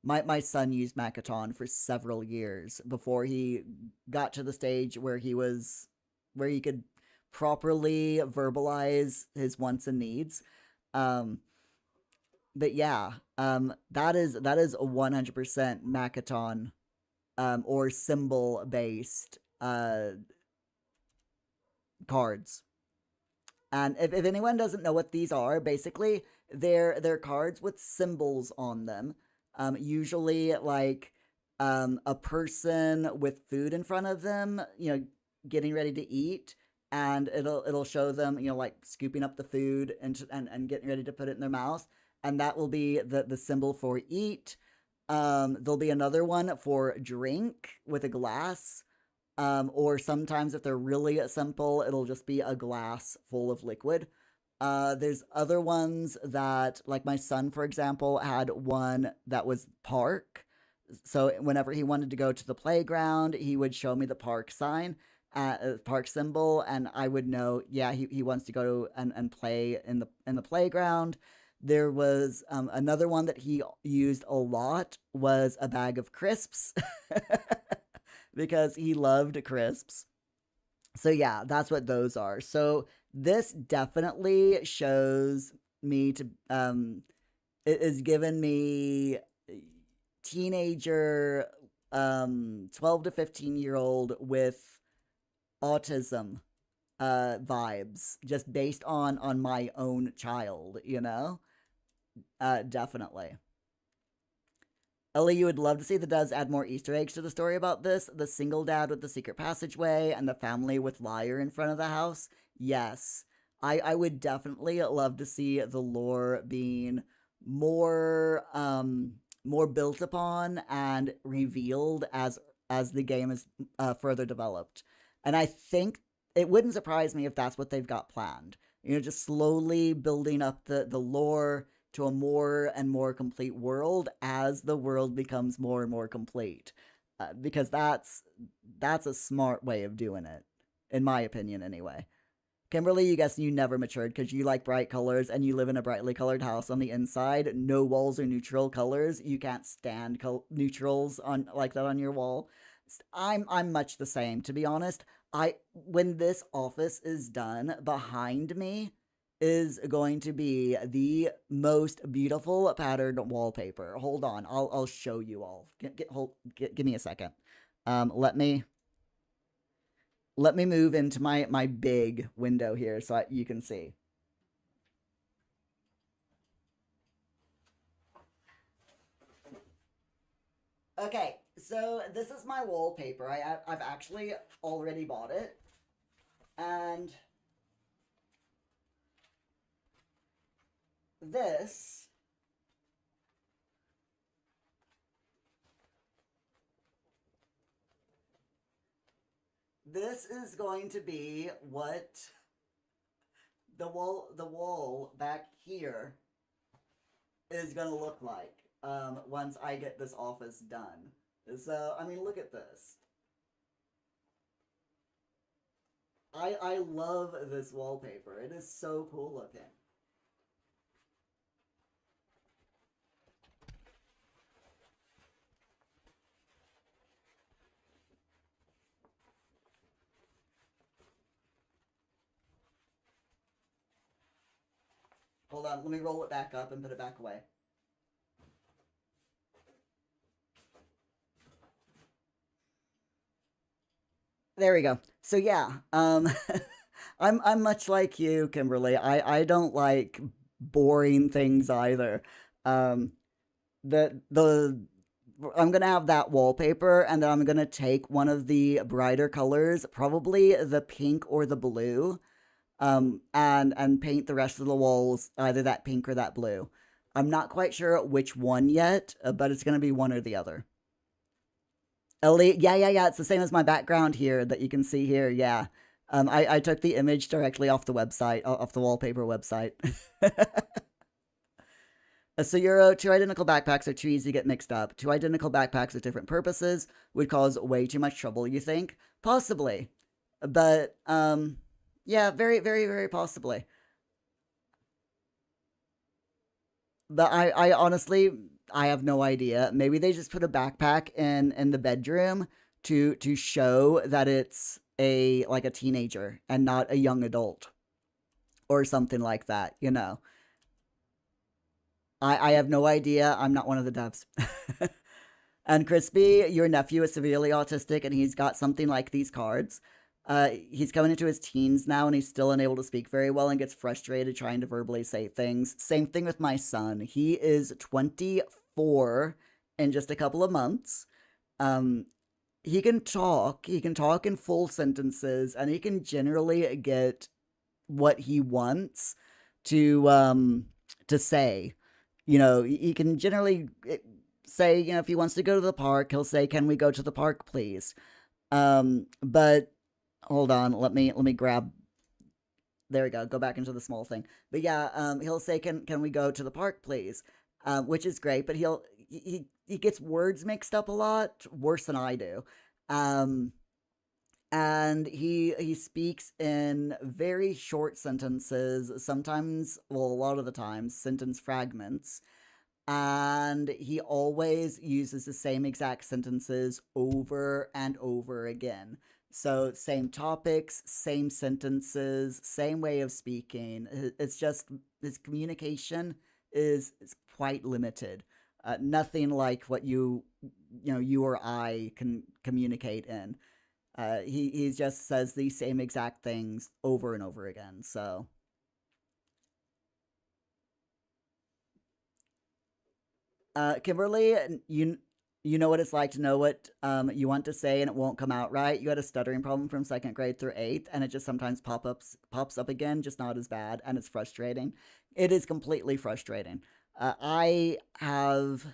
My son used Makaton for several years before he got to the stage where he could properly verbalize his wants and needs. Um, but yeah, that is a 100% Makaton or symbol based cards. And if anyone doesn't know what these are, basically they're cards with symbols on them. Usually like a person with food in front of them, getting ready to eat, and it'll show them, like scooping up the food and getting ready to put it in their mouth, and that will be the symbol for eat. There'll be another one for drink with a glass. Or sometimes if they're really simple, it'll just be a glass full of liquid. There's other ones that, like my son, for example, had one that was park. So whenever he wanted to go to the playground, he would show me the park sign, park symbol, and I would know, yeah, he wants to go and play in the playground. There was another one that he used a lot was a bag of crisps. because he loved crisps. So yeah, that's what those are. So this definitely shows me to it has given me teenager 12 to 15-year-old with autism vibes just based on my own child, you know? Definitely. Ellie, you would love to see the devs add more Easter eggs to the story about this. The single dad with the secret passageway and the family with Liar in front of the house. Yes. I would definitely love to see the lore being more more built upon and revealed as the game is further developed. And I think it wouldn't surprise me if that's what they've got planned. You know, just slowly building up the lore to a more and more complete world as the world becomes more and more complete. Because that's a smart way of doing it, in my opinion, anyway. Kimberly, you guess you never matured because you like bright colors and you live in a brightly colored house on the inside. No walls are neutral colors. You can't stand neutrals on like that on your wall. I'm much the same, to be honest. I when this office is done, behind me is going to be the most beautiful patterned wallpaper. Hold on, I'll show you all. Give me a second. Let me move into my big window here so you can see. Okay, so this is my wallpaper. I've actually already bought it, and this is going to be what the wall back here is going to look like once I get this office done. So, I mean, look at this. I love this wallpaper. It is so cool looking. Hold on, let me roll it back up and put it back away. There we go. So yeah, I'm much like you, Kimberly. I don't like boring things either. Um, the I'm gonna have that wallpaper, and then I'm gonna take one of the brighter colors, probably the pink or the blue, and paint the rest of the walls either that pink or that blue. I'm not quite sure which one yet, but it's gonna be one or the other. Ellie, yeah. It's the same as my background here that you can see here. Yeah. I took the image directly off the website, off the wallpaper website. So your two identical backpacks are too easy to get mixed up. Two identical backpacks with different purposes would cause way too much trouble, you think? Possibly. But, yeah, very possibly. But I honestly, I have no idea. Maybe they just put a backpack in the bedroom to show that it's a like a teenager and not a young adult or something like that, you know. I have no idea. I'm not one of the devs. And Crispy, your nephew is severely autistic and he's got something like these cards. He's coming into his teens now and he's still unable to speak very well and gets frustrated trying to verbally say things. Same thing with my son. He is 24 in just a couple of months. Um, he can talk. He can talk in full sentences and he can generally get what he wants to say. You know, he can generally say, you know, if he wants to go to the park, he'll say, "Can we go to the park, please?" But hold on, let me grab. There we go. Go back into the small thing. But yeah, he'll say, "Can we go to the park, please?" Which is great. But he gets words mixed up a lot, worse than I do. Um, and he speaks in very short sentences. Sometimes, well, a lot of the times, sentence fragments. and he always uses the same exact sentences over and over again. So, same topics, same sentences, same way of speaking. It's just his communication is quite limited. Nothing like what you or I can communicate in. He just says these same exact things over and over again. So, Kimberly, you know what it's like to know what you want to say and it won't come out right. You had a stuttering problem from second grade through eighth, and it just sometimes pops up again, just not as bad, and it's frustrating. It is completely frustrating. I have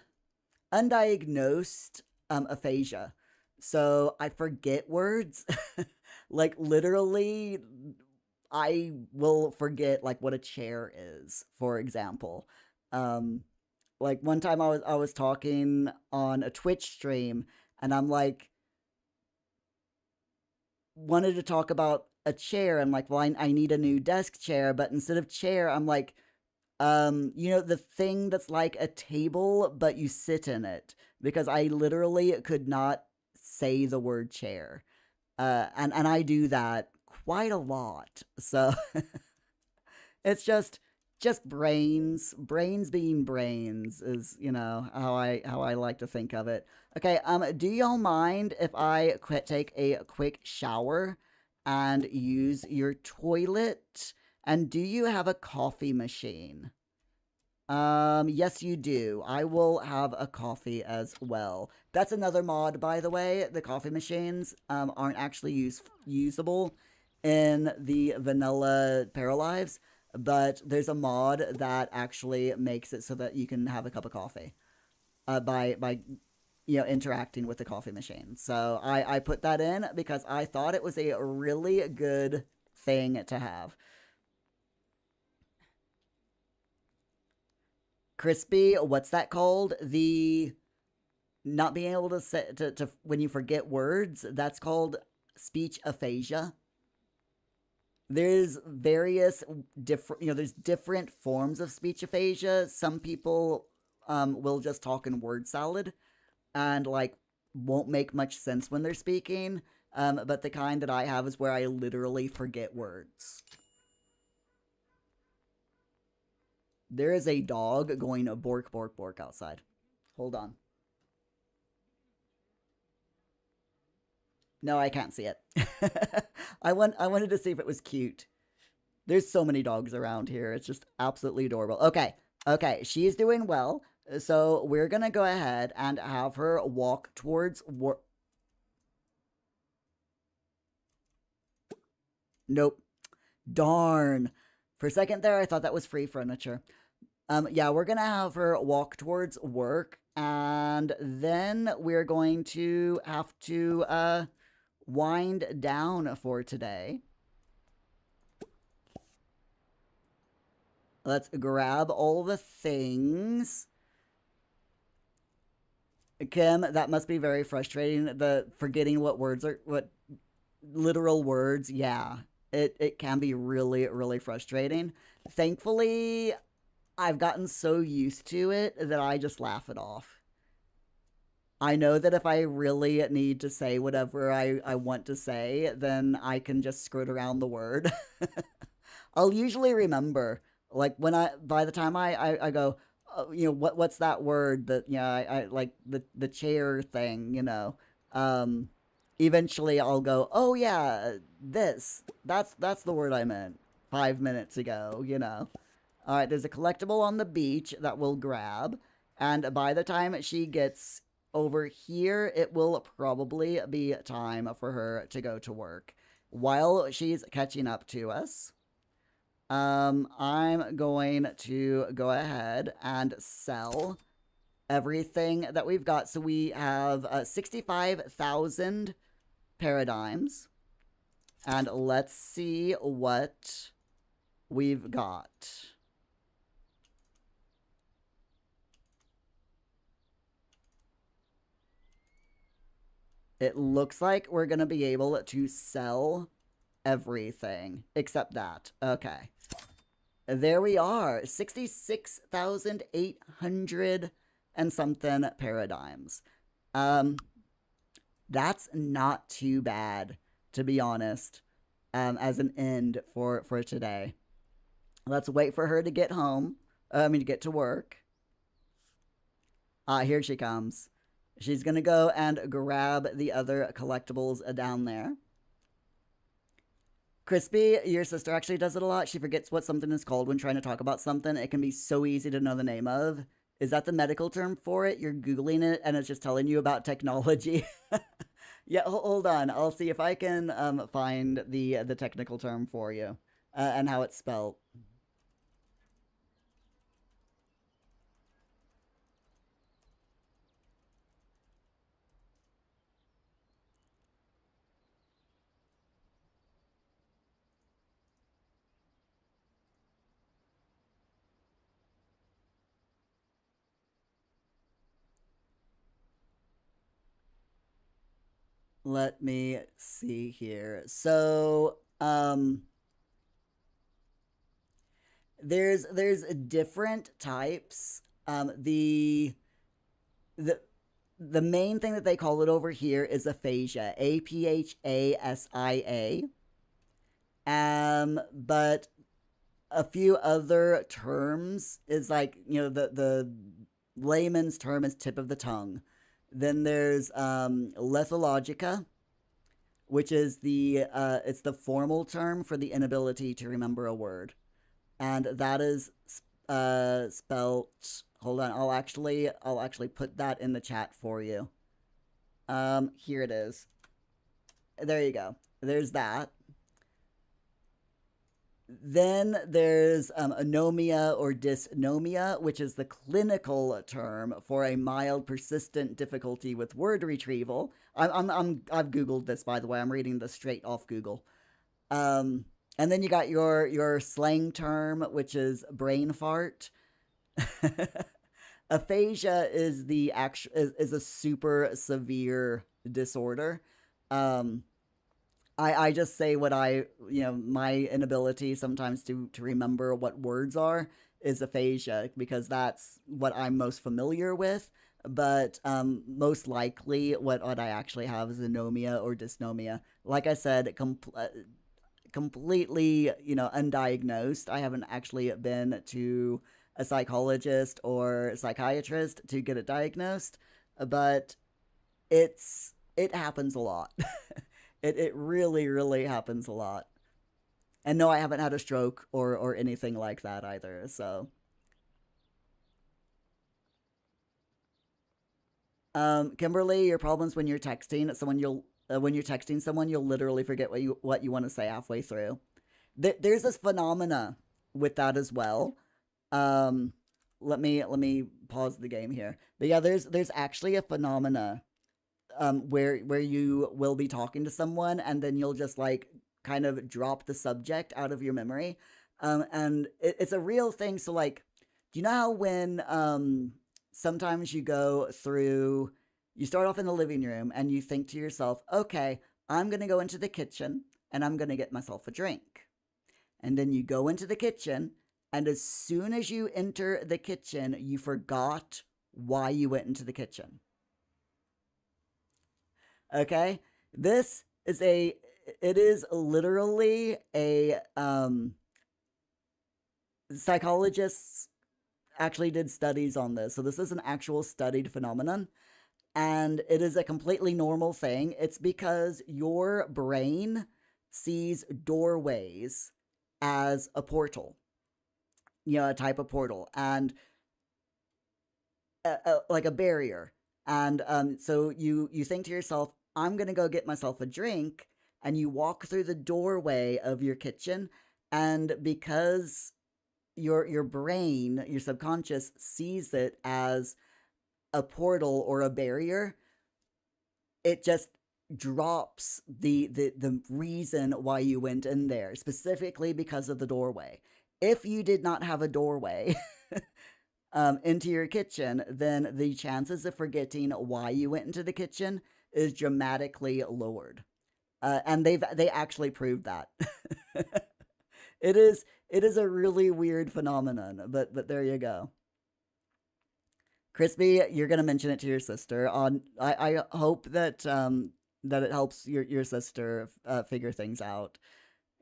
undiagnosed aphasia, so I forget words. Like literally, I will forget like what a chair is, for example. Um, like one time I was talking on a Twitch stream, and I'm like wanted to talk about a chair. I'm like, well, I need a new desk chair, but instead of chair, I'm like, the thing that's like a table, but you sit in it, because I literally could not say the word chair. And I do that quite a lot. So it's just brains being brains is how I like to think of it. Okay, do y'all mind if I take a quick shower and use your toilet? And do you have a coffee machine? Yes, you do. I will have a coffee as well. That's another mod, by the way. The coffee machines aren't actually usable in the vanilla Paralives, but there's a mod that actually makes it so that you can have a cup of coffee by interacting with the coffee machine. So I put that in because I thought it was a really good thing to have. Crispy, what's that called? The not being able to say to when you forget words, that's called speech aphasia. There's various different, there's different forms of speech aphasia. Some people will just talk in word salad and like won't make much sense when they're speaking. But the kind that I have is where I literally forget words. There is a dog going to bork, bork, bork outside. Hold on. No, I can't see it. I wanted to see if it was cute. There's so many dogs around here. It's just absolutely adorable. Okay. Okay, she's doing well. So we're gonna go ahead and have her walk towards work. Nope. Darn. For a second there, I thought that was free furniture. Yeah, we're gonna have her walk towards work, and then we're going to have to wind down for today. Let's grab all the things. Kim, that must be very frustrating. The forgetting what literal words. Yeah, it can be really, really frustrating. Thankfully, I've gotten so used to it that I just laugh it off. I know that if I really need to say whatever I want to say, then I can just skirt around the word. I'll usually remember, like when by the time I go, what's that word that, I like the chair thing, eventually I'll go, oh yeah, that's the word I meant 5 minutes ago. All right, there's a collectible on the beach that we'll grab. And by the time she gets over here, it will probably be time for her to go to work. While she's catching up to us, I'm going to go ahead and sell everything that we've got. So we have 65,000 paradigms. And let's see what we've got. It looks like we're going to be able to sell everything except that. Okay. There we are, 66,800 and something paradigms. Um, that's not too bad, to be honest, as an end for today. Let's wait for her to get home. To get to work. Here she comes. She's gonna go and grab the other collectibles down there. Crispy, your sister actually does it a lot. She forgets what something is called when trying to talk about something. It can be so easy to know the name of. Is that the medical term for it? You're Googling it and it's just telling you about technology. Yeah, hold on. I'll see if I can find the technical term for you and how it's spelled. Let me see here. So, there's different types. The the main thing that they call it over here is aphasia, APHASIA. But a few other terms is like the layman's term is tip of the tongue. Then there's lethologica, which is it's the formal term for the inability to remember a word, and that is spelt. Hold on, I'll actually put that in the chat for you. Here it is. There you go. There's that. Then there's anomia or dysnomia, which is the clinical term for a mild, persistent difficulty with word retrieval. I've googled this, by the way. I'm reading this straight off Google. And then you got your slang term, which is brain fart. Aphasia is the actual is a super severe disorder. Um, I just say what my inability sometimes to remember what words are is aphasia because that's what I'm most familiar with. But most likely, what I actually have is anomia or dysnomia. Like I said, completely undiagnosed. I haven't actually been to a psychologist or psychiatrist to get it diagnosed, but it happens a lot. It really really happens a lot. And no, I haven't had a stroke or anything like that either. So, Kimberly, your problems when you're texting someone, you'll literally forget what you want to say halfway through. There's this phenomena with that as well. Um, let me pause the game here. But yeah, there's actually a phenomena where you will be talking to someone and then you'll just like kind of drop the subject out of your memory, and it's a real thing. So like, do you know how when sometimes you start off in the living room and you think to yourself, okay, I'm gonna go into the kitchen and I'm gonna get myself a drink, and then you go into the kitchen, and as soon as you enter the kitchen, you forgot why you went into the kitchen. Okay, this is a it is literally a psychologists actually did studies on this, so this is an actual studied phenomenon, and it is a completely normal thing. It's because your brain sees doorways as a portal, a type of portal, and like a barrier. And so you think to yourself, I'm gonna go get myself a drink, and you walk through the doorway of your kitchen, and because your brain, your subconscious sees it as a portal or a barrier, it just drops the reason why you went in there, specifically because of the doorway. If you did not have a doorway into your kitchen, then the chances of forgetting why you went into the kitchen is dramatically lowered. And they actually proved that. it is a really weird phenomenon, but there you go. Crispy, you're gonna mention it to your sister. I hope that that it helps your sister figure things out.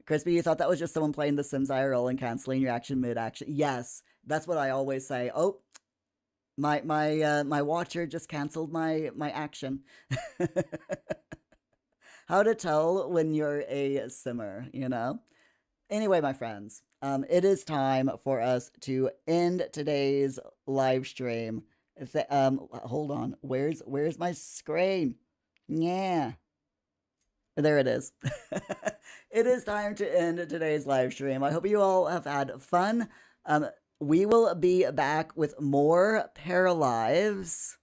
Crispy, you thought that was just someone playing The Sims IRL and canceling your action mid action. Yes, that's what I always say. Oh, my watcher just canceled my action. How to tell when you're a simmer, you know? Anyway, my friends, it is time for us to end today's live stream. Hold on. Where's my screen? Yeah, there it is. It is time to end today's live stream. I hope you all have had fun. We will be back with more Paralives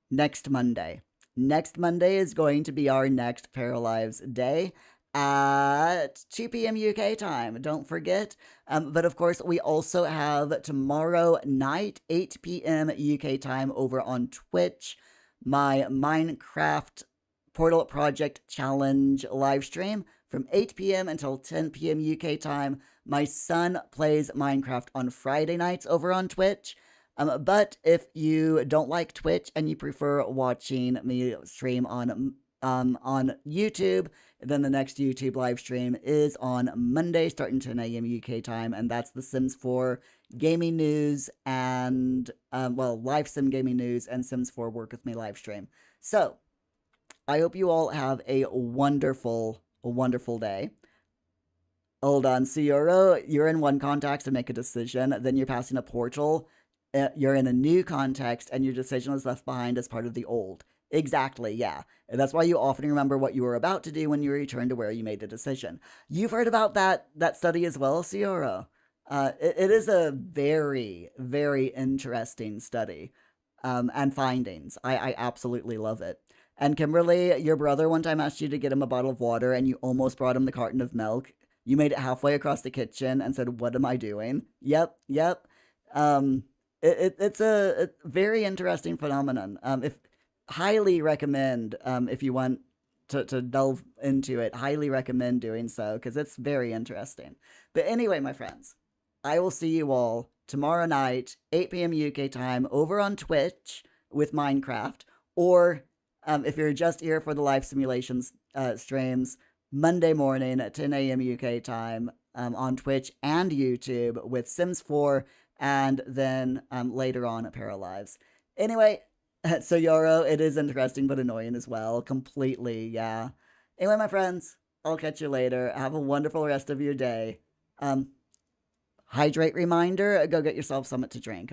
next Monday. Next Monday is going to be our next Paralives day at 2 p.m. UK time. Don't forget. But of course, we also have tomorrow night, 8 p.m. UK time over on Twitch, my Minecraft Portal Project Challenge live stream from 8 p.m. until 10 p.m. UK time. My son plays Minecraft on Friday nights over on Twitch. But if you don't like Twitch and you prefer watching me stream on YouTube, then the next YouTube live stream is on Monday starting 10 a.m. UK time, and that's the Sims 4 gaming news and, live sim gaming news and Sims 4 work with me live stream. So, I hope you all have a wonderful, wonderful day. Hold on, Cioro, you're in one context to make a decision, then you're passing a portal, you're in a new context, and your decision is left behind as part of the old. Exactly, yeah. And that's why you often remember what you were about to do when you return to where you made the decision. You've heard about that study as well, Cioro. It is a very, very interesting study and findings. I absolutely love it. And Kimberly, your brother one time asked you to get him a bottle of water, and you almost brought him the carton of milk. You made it halfway across the kitchen and said, "What am I doing?" Yep. It's a very interesting phenomenon. If highly recommend if you want to delve into it, highly recommend doing so because it's very interesting. But anyway, my friends, I will see you all tomorrow night, 8 p.m. UK time, over on Twitch with Minecraft, or if you're just here for the live simulations streams, Monday morning at 10 a.m. UK time on Twitch and YouTube with Sims 4, and then later on at Paralives. Anyway, so Yoro, it is interesting but annoying as well. Completely, yeah. Anyway, my friends, I'll catch you later. Have a wonderful rest of your day. Hydrate reminder, go get yourself something to drink.